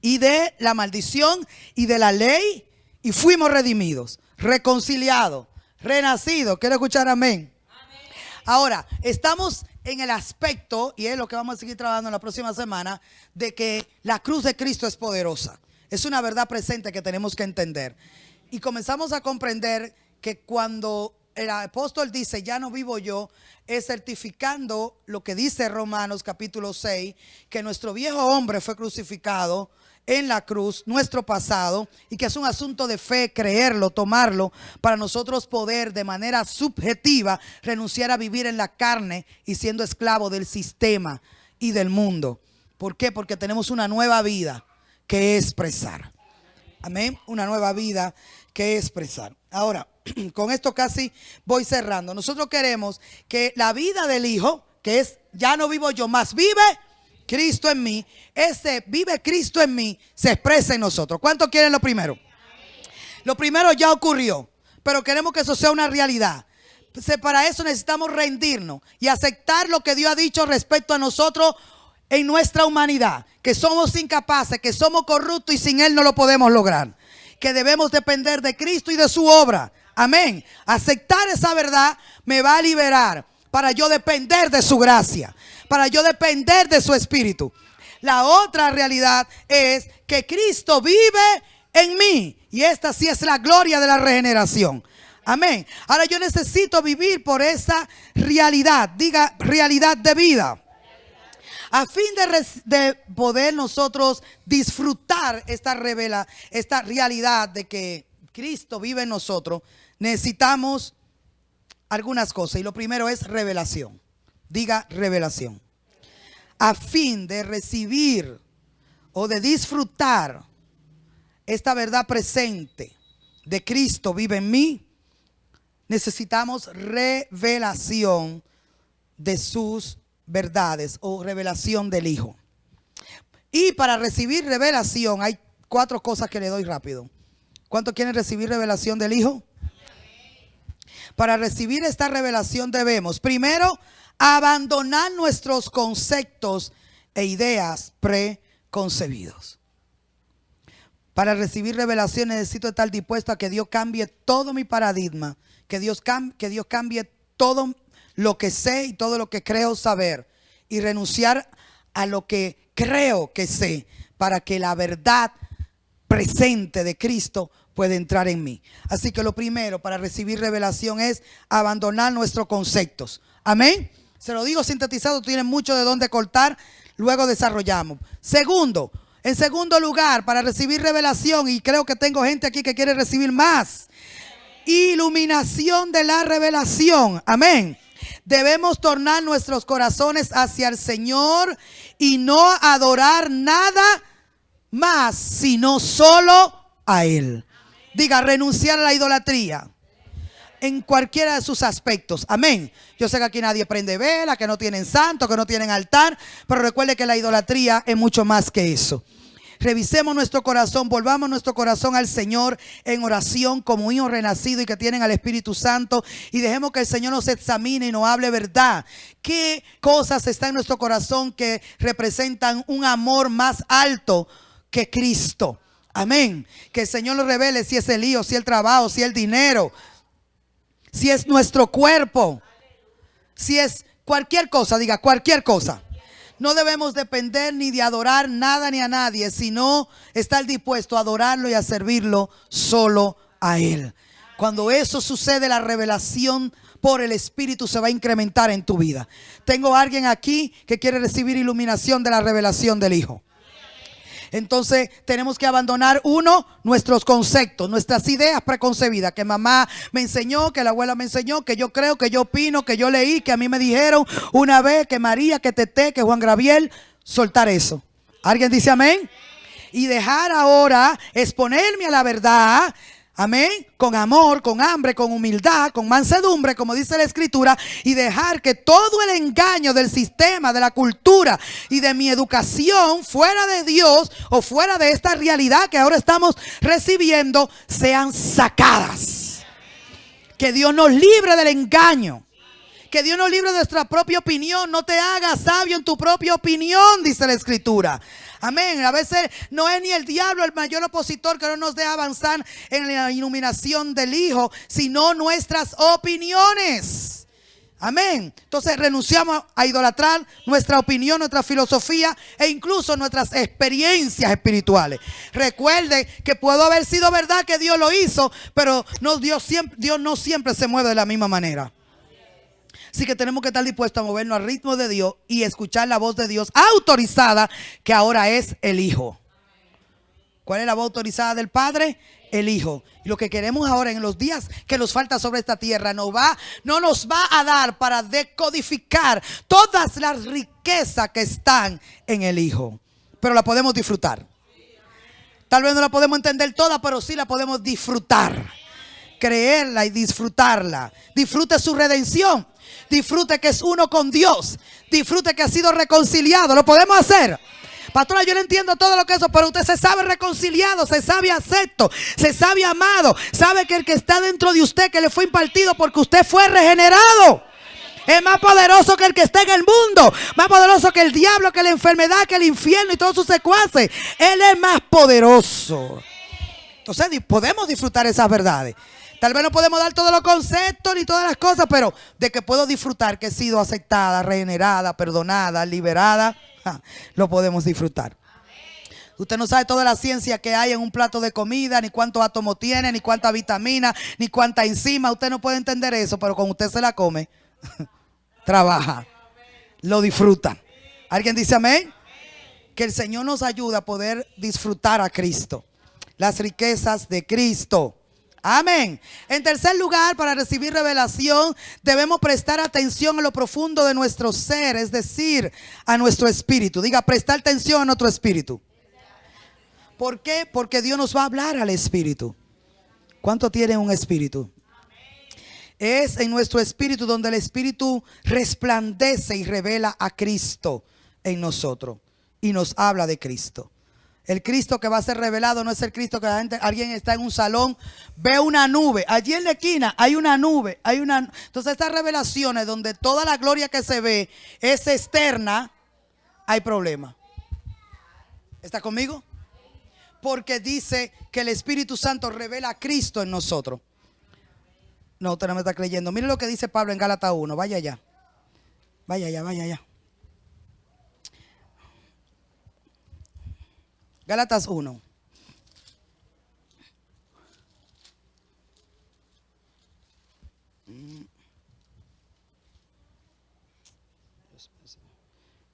y de la maldición y de la ley, y fuimos redimidos, reconciliados, renacidos. ¿Quiero escuchar amén? Amén. Ahora, estamos en el aspecto, y es lo que vamos a seguir trabajando en la próxima semana, de que la cruz de Cristo es poderosa. Es una verdad presente que tenemos que entender. Y comenzamos a comprender que cuando el apóstol dice, ya no vivo yo, es certificando lo que dice Romanos capítulo 6, que nuestro viejo hombre fue crucificado en la cruz, nuestro pasado, y que es un asunto de fe, creerlo, tomarlo, para nosotros poder de manera subjetiva renunciar a vivir en la carne y siendo esclavo del sistema y del mundo. ¿Por qué? Porque tenemos una nueva vida que expresar. Amén. Una nueva vida que expresar. Ahora, con esto casi voy cerrando. Nosotros queremos que la vida del Hijo, que es ya no vivo yo, más vive Cristo en mí. Ese vive Cristo en mí se expresa en nosotros. ¿Cuántos quieren lo primero? Lo primero ya ocurrió, pero queremos que eso sea una realidad. Para eso necesitamos rendirnos y aceptar lo que Dios ha dicho respecto a nosotros en nuestra humanidad, que somos incapaces, que somos corruptos y sin Él no lo podemos lograr, que debemos depender de Cristo y de su obra. Amén. Aceptar esa verdad me va a liberar para yo depender de su gracia, para yo depender de su espíritu. La otra realidad es que Cristo vive en mí, y esta sí es la gloria de la regeneración. Amén. Ahora yo necesito vivir por esa realidad. Diga, realidad de vida. A fin de poder nosotros disfrutar esta realidad de que Cristo vive en nosotros, necesitamos algunas cosas. Y lo primero es revelación. Diga, revelación. A fin de recibir o de disfrutar esta verdad presente de Cristo vive en mí, necesitamos revelación de sus verdades o revelación del Hijo. Y para recibir revelación hay 4 cosas que le doy rápido. ¿Cuántos quieren recibir revelación del Hijo? Para recibir esta revelación debemos, primero, abandonar nuestros conceptos e ideas preconcebidos. Para recibir revelación necesito estar dispuesto a que Dios cambie todo mi paradigma, que Dios cambie todo lo que sé y todo lo que creo saber, y renunciar a lo que creo que sé, para que la verdad presente de Cristo pueda entrar en mí. Así que lo primero para recibir revelación es abandonar nuestros conceptos. Amén. Se lo digo sintetizado, tienen mucho de dónde cortar, luego desarrollamos. En segundo lugar, para recibir revelación, y creo que tengo gente aquí que quiere recibir más, iluminación de la revelación. Amén. Debemos tornar nuestros corazones hacia el Señor y no adorar nada más, sino solo a Él. Diga, renunciar a la idolatría en cualquiera de sus aspectos. Amén. Yo sé que aquí nadie prende vela, que no tienen santo, que no tienen altar, pero recuerde que la idolatría es mucho más que eso. Revisemos nuestro corazón, volvamos nuestro corazón al Señor en oración como hijos renacidos y que tienen al Espíritu Santo, y dejemos que el Señor nos examine y nos hable verdad. ¿Qué cosas están en nuestro corazón que representan un amor más alto que Cristo? Amén. Que el Señor nos revele si es el hijo, si es el trabajo, si es el dinero, si es nuestro cuerpo, si es cualquier cosa. Diga, cualquier cosa. No debemos depender ni de adorar nada ni a nadie, sino estar dispuesto a adorarlo y a servirlo solo a Él. Cuando eso sucede, la revelación por el Espíritu se va a incrementar en tu vida. Tengo a alguien aquí que quiere recibir iluminación de la revelación del Hijo. Entonces tenemos que abandonar nuestros conceptos, nuestras ideas preconcebidas, que mamá me enseñó, que la abuela me enseñó, que yo creo, que yo opino, que yo leí, que a mí me dijeron una vez, que María, que Tete, que Juan Gabriel. Soltar eso. ¿Alguien dice amén? Y dejar ahora exponerme a la verdad. Amén, con amor, con hambre, con humildad, con mansedumbre, como dice la Escritura, y dejar que todo el engaño del sistema, de la cultura y de mi educación fuera de Dios o fuera de esta realidad que ahora estamos recibiendo sean sacadas. Que Dios nos libre del engaño. Que Dios nos libre de nuestra propia opinión. No te hagas sabio en tu propia opinión, dice la Escritura. Amén. A veces no es ni el diablo el mayor opositor que no nos deja avanzar en la iluminación del Hijo, sino nuestras opiniones. Amén. Entonces renunciamos a idolatrar nuestra opinión, nuestra filosofía e incluso nuestras experiencias espirituales. Recuerde que pudo haber sido verdad que Dios lo hizo, pero Dios no siempre se mueve de la misma manera. Así que tenemos que estar dispuestos a movernos al ritmo de Dios y escuchar la voz de Dios autorizada, que ahora es el Hijo. ¿Cuál es la voz autorizada del Padre? El Hijo. Y lo que queremos ahora en los días que nos falta sobre esta tierra no nos va a dar para decodificar todas las riquezas que están en el Hijo. Pero la podemos disfrutar. Tal vez no la podemos entender toda, pero sí la podemos disfrutar. Creerla y disfrutarla. Disfrute su redención. Disfrute que es uno con Dios. Disfrute que ha sido reconciliado. ¿Lo podemos hacer? Pastora, yo no entiendo todo lo que eso, pero usted se sabe reconciliado, se sabe acepto, se sabe amado, sabe que el que está dentro de usted, que le fue impartido porque usted fue regenerado, es más poderoso que el que está en el mundo, más poderoso que el diablo, que la enfermedad, que el infierno y todos sus secuaces. Él es más poderoso. Entonces podemos disfrutar esas verdades. Tal vez no podemos dar todos los conceptos ni todas las cosas, pero de que puedo disfrutar que he sido aceptada, regenerada, perdonada, liberada, lo podemos disfrutar. Usted no sabe toda la ciencia que hay en un plato de comida, ni cuántos átomos tiene, ni cuánta vitamina, ni cuánta enzima. Usted no puede entender eso, pero cuando usted se la come, trabaja, lo disfruta. ¿Alguien dice amén? Que el Señor nos ayude a poder disfrutar a Cristo, las riquezas de Cristo. Amén. En tercer lugar, para recibir revelación, debemos prestar atención a lo profundo de nuestro ser, es decir, a nuestro espíritu. Diga, prestar atención a nuestro espíritu. ¿Por qué? Porque Dios nos va a hablar al espíritu. ¿Cuánto tiene un espíritu? Es en nuestro espíritu donde el espíritu resplandece y revela a Cristo en nosotros y nos habla de Cristo. El Cristo que va a ser revelado no es el Cristo que alguien está en un salón, ve una nube, allí en la esquina hay una nube, entonces estas revelaciones donde toda la gloria que se ve es externa, hay problema. ¿Está conmigo? Porque dice que el Espíritu Santo revela a Cristo en nosotros. No, usted no me está creyendo. Mire lo que dice Pablo en Gálatas 1, vaya allá. Vaya allá, vaya allá. Gálatas 1.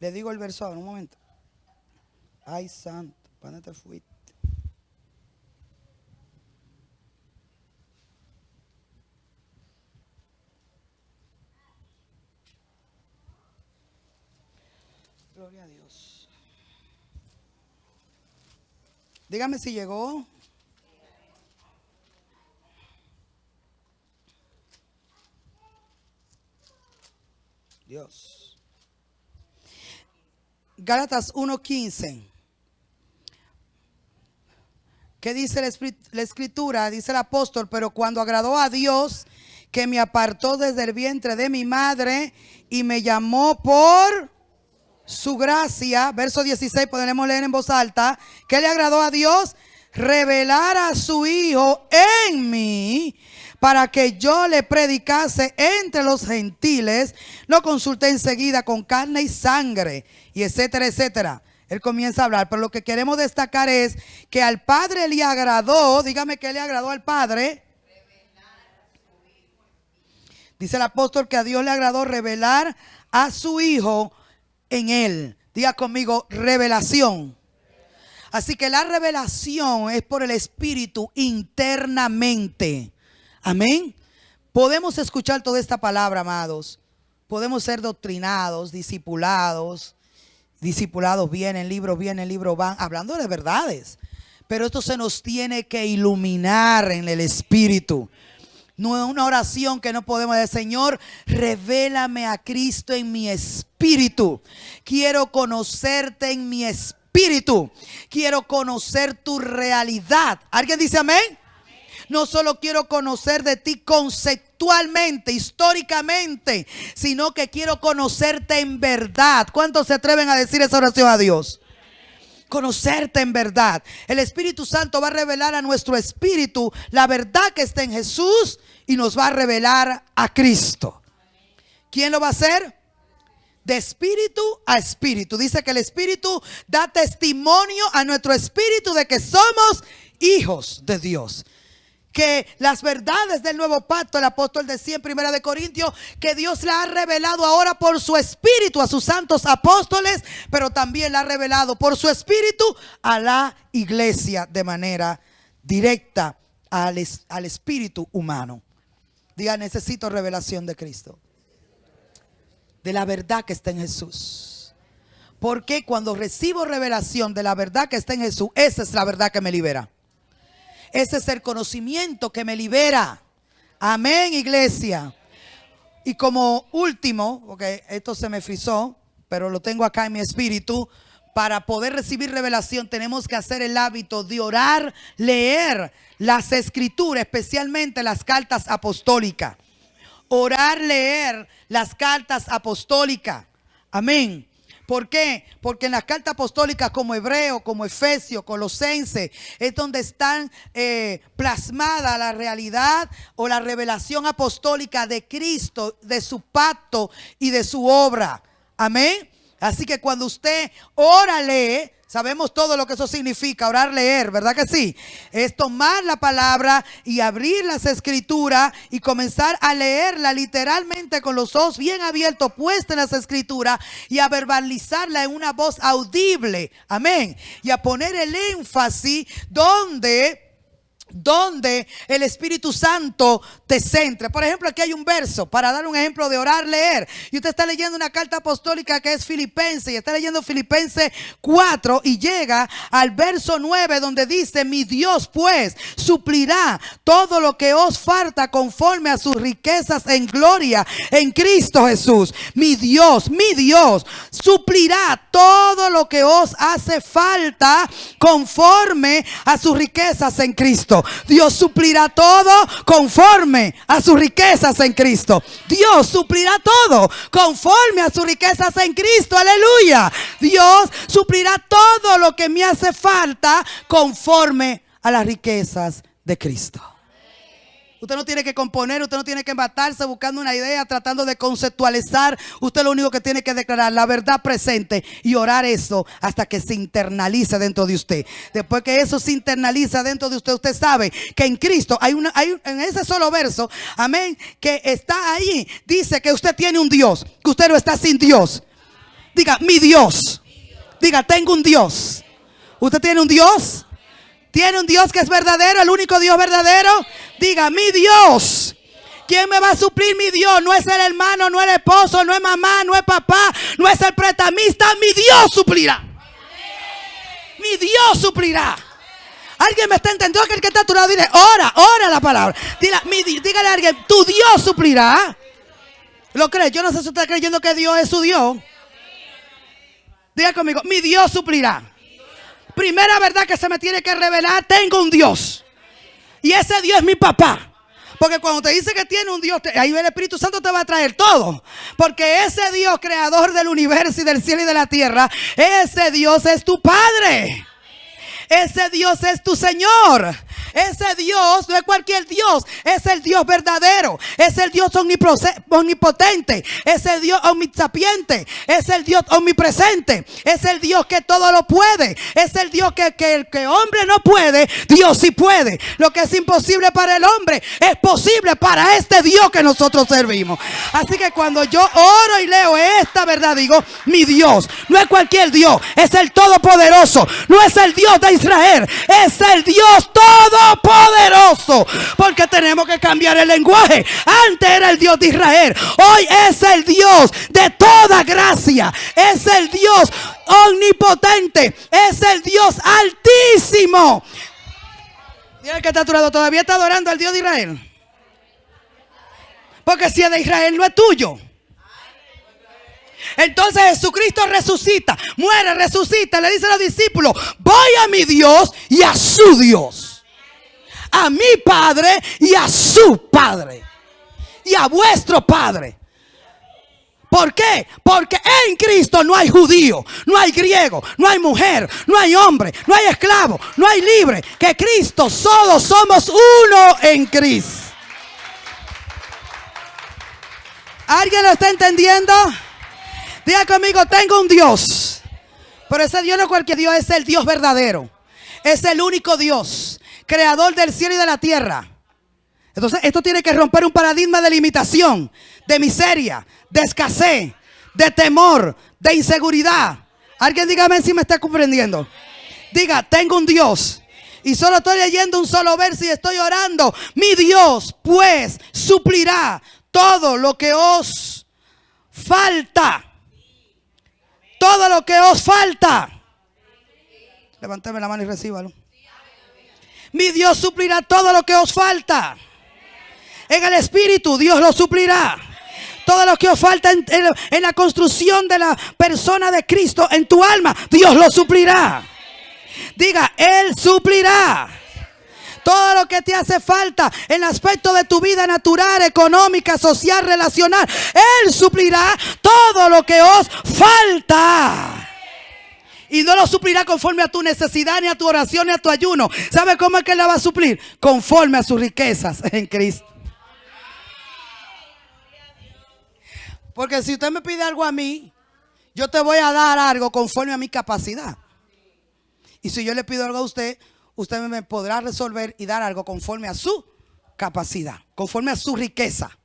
Le digo el verso ahora, un momento. Ay, santo, ¿para dónde te fuiste? Gloria a Dios. Dígame si llegó. Dios. Gálatas 1:15. ¿Qué dice la escritura? Dice el apóstol, pero cuando agradó a Dios, que me apartó desde el vientre de mi madre y me llamó por su gracia, verso 16, podremos leer en voz alta. ¿Qué le agradó a Dios? Revelar a su Hijo en mí, para que yo le predicase entre los gentiles. Lo consulté enseguida con carne y sangre, y etcétera, etcétera. Él comienza a hablar, pero lo que queremos destacar es que al Padre le agradó. Dígame, ¿qué le agradó al Padre? Dice el apóstol que a Dios le agradó revelar a su Hijo en él. Diga conmigo, revelación. Así que la revelación es por el Espíritu internamente. Amén. Podemos escuchar toda esta palabra, amados. Podemos ser doctrinados, discipulados. Discipulados vienen, libros van, hablando de verdades. Pero esto se nos tiene que iluminar en el Espíritu. No es una oración que no podemos decir, Señor, revélame a Cristo en mi espíritu. Quiero conocerte en mi espíritu. Quiero conocer tu realidad. ¿Alguien dice amén? No solo quiero conocer de ti conceptualmente, históricamente, sino que quiero conocerte en verdad. ¿Cuántos se atreven a decir esa oración a Dios? Conocerte en verdad. El Espíritu Santo va a revelar a nuestro espíritu la verdad que está en Jesús y nos va a revelar a Cristo. ¿Quién lo va a hacer? De espíritu a espíritu. Dice que el Espíritu da testimonio a nuestro espíritu de que somos hijos de Dios. Que las verdades del nuevo pacto, el apóstol decía en 1 de Corintios, que Dios la ha revelado ahora por su espíritu a sus santos apóstoles, pero también la ha revelado por su espíritu a la iglesia de manera directa al espíritu humano. Diga, necesito revelación de Cristo, de la verdad que está en Jesús. Porque cuando recibo revelación de la verdad que está en Jesús, esa es la verdad que me libera. Ese es el conocimiento que me libera. Amén, iglesia. Y como último, porque esto se me frizó, pero lo tengo acá en mi espíritu. para poder recibir revelación, tenemos que hacer el hábito de orar, leer las escrituras, especialmente las cartas apostólicas. Orar, leer las cartas apostólicas. Amén. ¿Por qué? Porque en las cartas apostólicas como Hebreo, como Efesio, Colosense, es donde están plasmada la realidad o la revelación apostólica de Cristo, de su pacto y de su obra. Amén. Así que cuando usted ora, lee, sabemos todo lo que eso significa, orar, leer, ¿verdad que sí? Es tomar la palabra y abrir las escrituras y comenzar a leerla literalmente con los ojos bien abiertos, puestos en las escrituras, y a verbalizarla en una voz audible, amén, y a poner el énfasis donde el Espíritu Santo te centre. Por ejemplo, aquí hay un verso para dar un ejemplo de orar, leer. Y usted está leyendo una carta apostólica que es Filipenses, y está leyendo Filipenses 4 y llega al verso 9 donde dice: mi Dios pues suplirá todo lo que os falta conforme a sus riquezas en gloria en Cristo Jesús. Mi Dios suplirá todo lo que os hace falta conforme a sus riquezas en Cristo. Dios suplirá todo conforme a sus riquezas en Cristo. Dios suplirá todo conforme a sus riquezas en Cristo. Aleluya. Dios suplirá todo lo que me hace falta conforme a las riquezas de Cristo. Usted no tiene que componer, usted no tiene que matarse buscando una idea, tratando de conceptualizar. Usted lo único que tiene que declarar la verdad presente y orar eso hasta que se internalice dentro de usted. Después que eso se internaliza dentro de usted, usted sabe que en Cristo hay en ese solo verso, amén, que está ahí, dice que usted tiene un Dios, que usted no está sin Dios. Diga, mi Dios. Diga, tengo un Dios. ¿Usted tiene un Dios? ¿Tiene un Dios que es verdadero, el único Dios verdadero? Diga, mi Dios. ¿Quién me va a suplir? Mi Dios. No es el hermano, no es el esposo, no es mamá, no es papá, no es el prestamista. Mi Dios suplirá. Mi Dios suplirá. ¿Alguien me está entendiendo? Que el que está a tu lado, dile, ora la palabra. Dígale a alguien, tu Dios suplirá. ¿Lo crees? Yo no sé si usted está creyendo que Dios es su Dios. Diga conmigo, mi Dios suplirá. Primera verdad que se me tiene que revelar: tengo un Dios. Y ese Dios es mi papá. Porque cuando te dice que tiene un Dios, ahí el Espíritu Santo te va a traer todo. Porque ese Dios, creador del universo y del cielo y de la tierra, ese Dios es tu Padre. Ese Dios es tu Señor. Ese Dios no es cualquier Dios, es el Dios verdadero, es el Dios omnipotente, es el Dios omnisapiente, es el Dios omnipresente, es el Dios que todo lo puede, es el Dios que el hombre no puede, Dios sí puede. Lo que es imposible para el hombre es posible para este Dios que nosotros servimos. Así que cuando yo oro y leo esta verdad, digo, mi Dios no es cualquier Dios, es el Todopoderoso, no es el Dios de Israel, es el Dios Todopoderoso. Porque tenemos que cambiar el lenguaje. Antes era el Dios de Israel, hoy es el Dios de toda gracia, es el Dios omnipotente, es el Dios altísimo. Mira que está a tu lado, todavía está adorando al Dios de Israel. Porque si es de Israel, no es tuyo. Entonces Jesucristo resucita, muere, resucita, le dice a los discípulos: voy a mi Dios y a su Dios, a mi Padre y a su Padre, y a vuestro Padre. ¿Por qué? Porque en Cristo no hay judío, no hay griego, no hay mujer, no hay hombre, no hay esclavo, no hay libre. Que Cristo, solo somos uno en Cristo. ¿Alguien lo está entendiendo? Diga conmigo, tengo un Dios. Pero ese Dios no es cualquier Dios, es el Dios verdadero. Es el único Dios, creador del cielo y de la tierra. Entonces esto tiene que romper un paradigma de limitación, de miseria, de escasez, de temor, de inseguridad. Alguien dígame si me está comprendiendo. Diga, tengo un Dios. Y solo estoy leyendo un solo verso y estoy orando. Mi Dios pues suplirá todo lo que os falta. Todo lo que os falta. Levántame la mano y recíbalo. Mi Dios suplirá todo lo que os falta. En el Espíritu Dios lo suplirá. Todo lo que os falta en la construcción de la persona de Cristo en tu alma, Dios lo suplirá. Diga, Él suplirá. Todo lo que te hace falta en el aspecto de tu vida natural, económica, social, relacional, Él suplirá todo lo que os falta. Y no lo suplirá conforme a tu necesidad, ni a tu oración, ni a tu ayuno. ¿Sabe cómo es que Él la va a suplir? Conforme a sus riquezas en Cristo. Porque si usted me pide algo a mí, yo te voy a dar algo conforme a mi capacidad. Y si yo le pido algo a usted, usted me podrá resolver y dar algo conforme a su capacidad, conforme a su riqueza.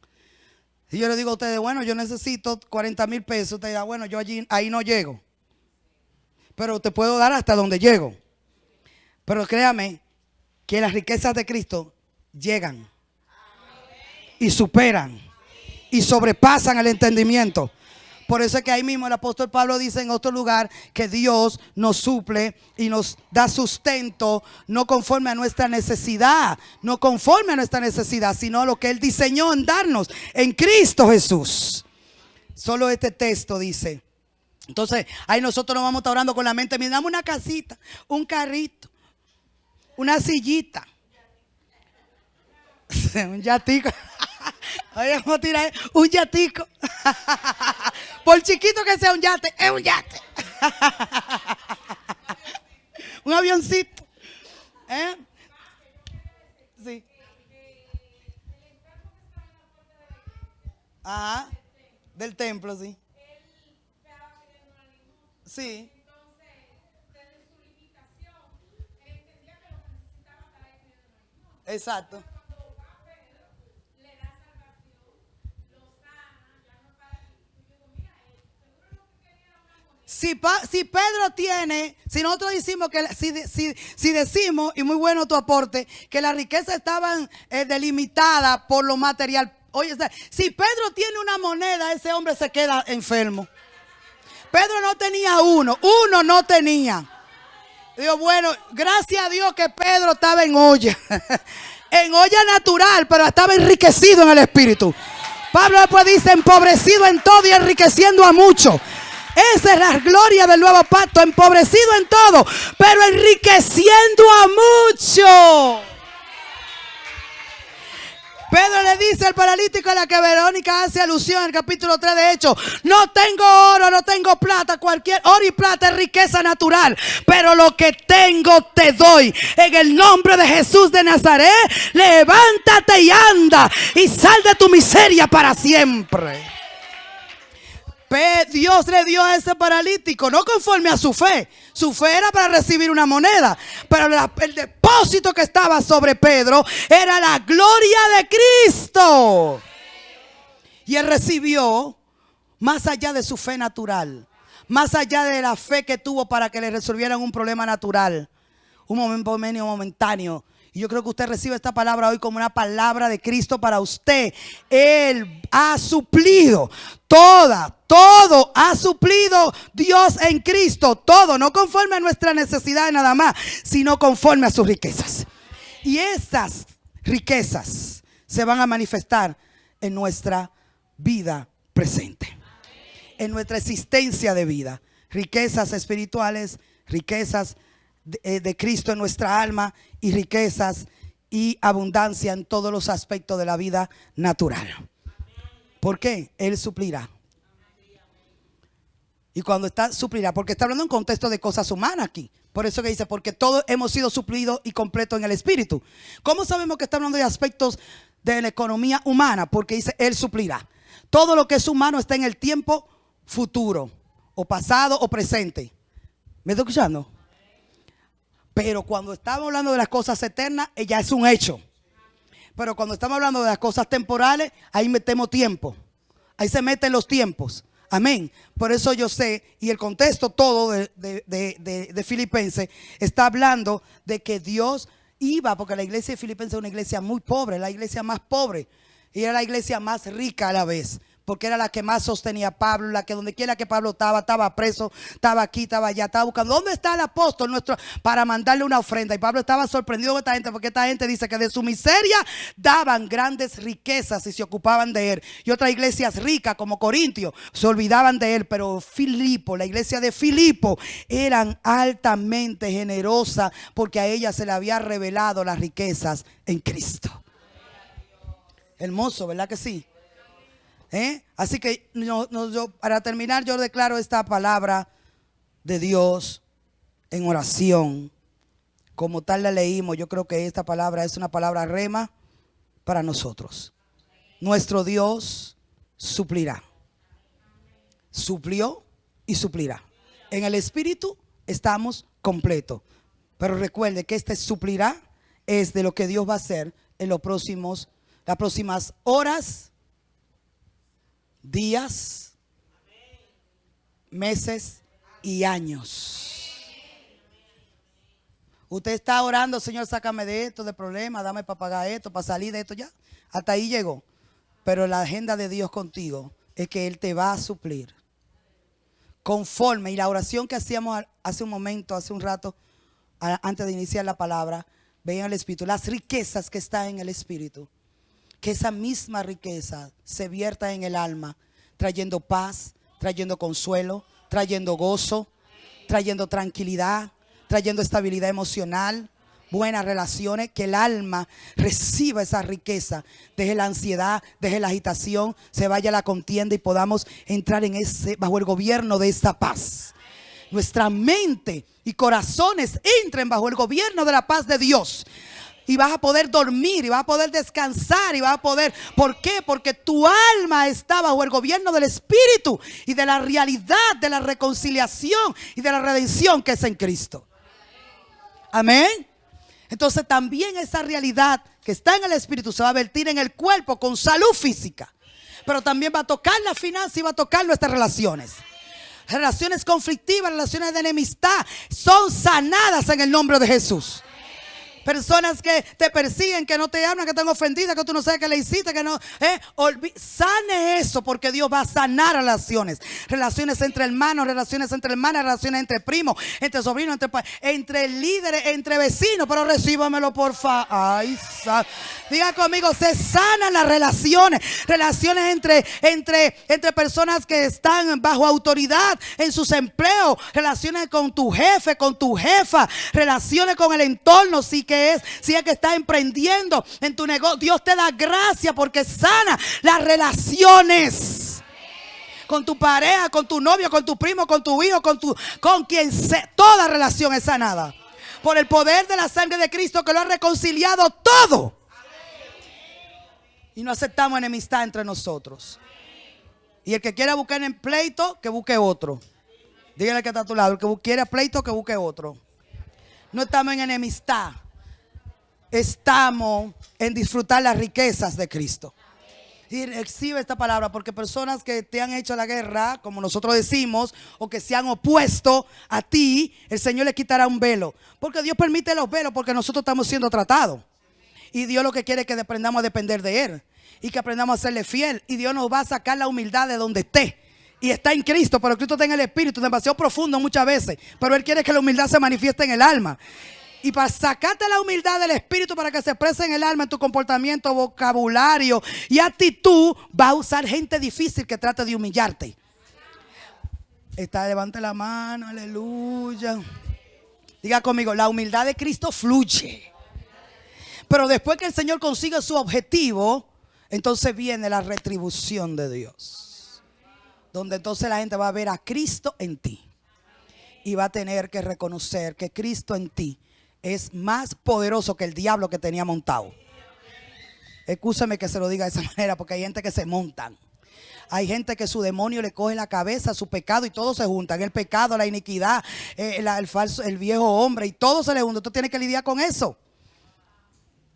Si yo le digo a ustedes, bueno, yo necesito 40,000 pesos, usted dirá, bueno, yo ahí no llego. Pero te puedo dar hasta donde llego. Pero créame que las riquezas de Cristo llegan y superan y sobrepasan el entendimiento. Por eso es que ahí mismo el apóstol Pablo dice en otro lugar que Dios nos suple y nos da sustento, no conforme a nuestra necesidad, no conforme a nuestra necesidad, sino lo que Él diseñó en darnos en Cristo Jesús. Solo este texto dice. Entonces ahí nosotros nos vamos a estar orando con la mente, mira, dame una casita, un carrito, una sillita, un yatico. Oye, vamos a tirar un yatico. Por chiquito que sea un yate, es un yate. Un avioncito. Sí. Ajá. Del templo, sí. Sí. Exacto. Si Pedro tiene, si nosotros decimos que si decimos, y muy bueno tu aporte, que las riquezas estaban delimitadas por lo material. Oye, si Pedro tiene una moneda, ese hombre se queda enfermo. Pedro no tenía uno no tenía. Digo, bueno, gracias a Dios que Pedro estaba en olla. En olla natural, pero estaba enriquecido en el espíritu. Pablo después dice, empobrecido en todo y enriqueciendo a muchos. Esa es la gloria del nuevo pacto, empobrecido en todo, pero enriqueciendo a muchos. Pedro le dice al paralítico a la que Verónica hace alusión en el capítulo 3 de Hechos: no tengo oro, no tengo plata, cualquier oro y plata es riqueza natural, pero lo que tengo te doy. En el nombre de Jesús de Nazaret, levántate y anda y sal de tu miseria para siempre. Dios le dio a ese paralítico no conforme a su fe. Su fe era para recibir una moneda, pero el depósito que estaba sobre Pedro era la gloria de Cristo. Y él recibió más allá de su fe natural, más allá de la fe que tuvo para que le resolvieran un problema natural, un momento momentáneo. Y yo creo que usted recibe esta palabra hoy como una palabra de Cristo para usted. Él ha suplido todo ha suplido Dios en Cristo. Todo, no conforme a nuestra necesidad nada más, sino conforme a sus riquezas. Y esas riquezas se van a manifestar en nuestra vida presente, en nuestra existencia de vida. Riquezas espirituales, riquezas de Cristo en nuestra alma y riquezas y abundancia en todos los aspectos de la vida natural. ¿Por qué? Él suplirá. Y cuando está suplirá, porque está hablando en contexto de cosas humanas aquí. Por eso que dice, porque todos hemos sido suplidos y completos en el Espíritu. ¿Cómo sabemos que está hablando de aspectos de la economía humana? Porque dice, Él suplirá. Todo lo que es humano está en el tiempo futuro, o pasado o presente. ¿Me está escuchando? Pero cuando estamos hablando de las cosas eternas, ya es un hecho. Pero cuando estamos hablando de las cosas temporales, ahí metemos tiempo. Ahí se meten los tiempos. Amén. Por eso yo sé, y el contexto todo de Filipenses está hablando de que Dios iba, porque la iglesia de Filipenses es una iglesia muy pobre, la iglesia más pobre, y era la iglesia más rica a la vez. porque era la que más sostenía a Pablo, la que donde quiera que Pablo estaba preso, estaba aquí, estaba allá, estaba buscando dónde está el apóstol nuestro para mandarle una ofrenda. Y Pablo estaba sorprendido con esta gente, porque esta gente dice que de su miseria daban grandes riquezas y se ocupaban de él. Y otras iglesias ricas como Corintio se olvidaban de él, pero Filipo, la iglesia de Filipo, eran altamente generosas porque a ella se le había revelado las riquezas en Cristo. Hermoso, ¿verdad que sí? Así que para terminar, yo declaro esta palabra de Dios en oración. Como tal la leímos, yo creo que esta palabra es una palabra rema para nosotros. Nuestro Dios suplirá. Suplió y suplirá. En el Espíritu estamos completos. Pero recuerde que este suplirá es de lo que Dios va a hacer en las próximas horas, días, meses y años. Usted está orando: Señor, sácame de esto, de problema, dame para pagar esto, para salir de esto, ya. Hasta ahí llegó. Pero la agenda de Dios contigo es que Él te va a suplir conforme. Y la oración que hacíamos hace un momento, hace un rato, antes de iniciar la palabra, vean el Espíritu, las riquezas que están en el Espíritu. Que esa misma riqueza se vierta en el alma, trayendo paz, trayendo consuelo, trayendo gozo, trayendo tranquilidad, trayendo estabilidad emocional, buenas relaciones. Que el alma reciba esa riqueza, deje la ansiedad, deje la agitación, se vaya a la contienda y podamos entrar bajo el gobierno de esa paz. Nuestra mente y corazones entren bajo el gobierno de la paz de Dios. Y vas a poder dormir, y vas a poder descansar, y vas a poder. ¿Por qué? Porque tu alma está bajo el gobierno del Espíritu y de la realidad de la reconciliación y de la redención que es en Cristo. Amén. Entonces también esa realidad que está en el Espíritu se va a vertir en el cuerpo con salud física. Pero también va a tocar la finanza y va a tocar nuestras relaciones. Relaciones conflictivas, relaciones de enemistad son sanadas en el nombre de Jesús. Personas que te persiguen, que no te hablan, que están ofendidas, que tú no sabes qué le hiciste, que no. Sane eso, porque Dios va a sanar relaciones. Relaciones entre hermanos, relaciones entre hermanas, relaciones entre primos, entre sobrinos, entre líderes, entre vecinos. Pero recíbamelo, por favor. Ay, diga conmigo, se sanan las relaciones. Relaciones entre personas que están bajo autoridad en sus empleos. Relaciones con tu jefe, con tu jefa. Relaciones con el entorno. Si es que estás emprendiendo en tu negocio, Dios te da gracia porque sana las relaciones con tu pareja, con tu novio, con tu primo, con tu hijo, con quien sea. Toda relación es sanada por el poder de la sangre de Cristo, que lo ha reconciliado todo. Y no aceptamos enemistad entre nosotros. Y el que quiera buscar en pleito, que busque otro. Dígale que está a tu lado: el que quiera pleito, que busque otro. No estamos en enemistad. Estamos en disfrutar las riquezas de Cristo. Y recibe esta palabra, porque personas que te han hecho la guerra, como nosotros decimos, o que se han opuesto a ti, el Señor le quitará un velo. Porque Dios permite los velos, porque nosotros estamos siendo tratados. Y Dios lo que quiere es que aprendamos a depender de Él, y que aprendamos a serle fiel. Y Dios nos va a sacar la humildad de donde esté. Y está en Cristo, pero Cristo está en el Espíritu, demasiado profundo muchas veces. Pero Él quiere que la humildad se manifieste en el alma. Y para sacarte la humildad del Espíritu, para que se exprese en el alma, en tu comportamiento, vocabulario y actitud, va a usar gente difícil que trate de humillarte. Levante la mano, aleluya. Diga conmigo: la humildad de Cristo fluye. Pero después que el Señor consiga su objetivo, entonces viene la retribución de Dios. Donde entonces la gente va a ver a Cristo en ti. Y va a tener que reconocer que Cristo en ti es más poderoso que el diablo que tenía montado. Escúchame que se lo diga de esa manera, porque hay gente que se montan. Hay gente que su demonio le coge la cabeza, su pecado, y todos se juntan. El pecado, la iniquidad, el viejo hombre, y todo se le junta. Tú tienes que lidiar con eso.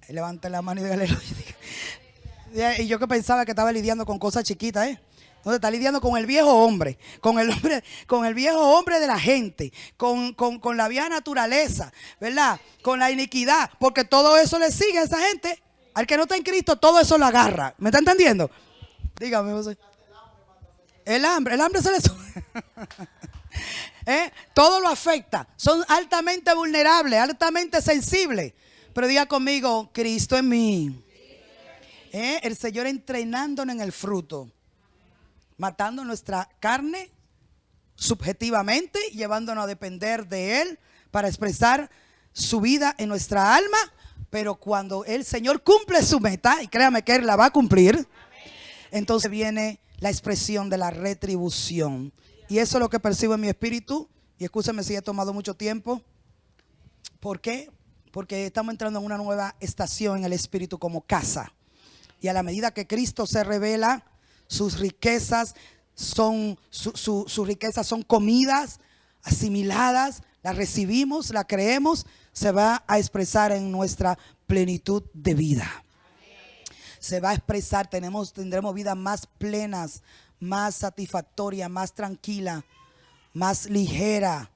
Levante la mano y dígale. Y yo que pensaba que estaba lidiando con cosas chiquitas, Entonces está lidiando con el viejo hombre, con el viejo hombre de la gente, con la vieja naturaleza, ¿verdad? Con la iniquidad, porque todo eso le sigue a esa gente. Al que no está en Cristo, todo eso lo agarra. ¿Me está entendiendo? Dígame, José. El hambre se le sube. Todo lo afecta. Son altamente vulnerables, altamente sensibles. Pero diga conmigo, Cristo en mí. El Señor entrenándonos en el fruto, matando nuestra carne subjetivamente, llevándonos a depender de Él para expresar su vida en nuestra alma. Pero cuando el Señor cumple su meta, y créame que Él la va a cumplir, entonces viene la expresión de la retribución. Y eso es lo que percibo en mi espíritu. Y escúcheme si he tomado mucho tiempo. ¿Por qué? Porque estamos entrando en una nueva estación en el espíritu como casa. Y a la medida que Cristo se revela, sus riquezas son sus riquezas son comidas, asimiladas, las recibimos, las creemos, se va a expresar en nuestra plenitud de vida. Se va a expresar, tendremos vidas más plenas, más satisfactoria, más tranquila, más ligera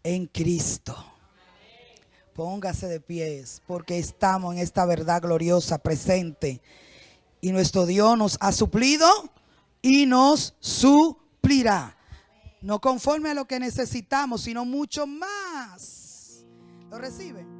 en Cristo. Póngase de pies porque estamos en esta verdad gloriosa presente y nuestro Dios nos ha suplido y nos suplirá. No conforme a lo que necesitamos, sino mucho más. ¿Lo recibe?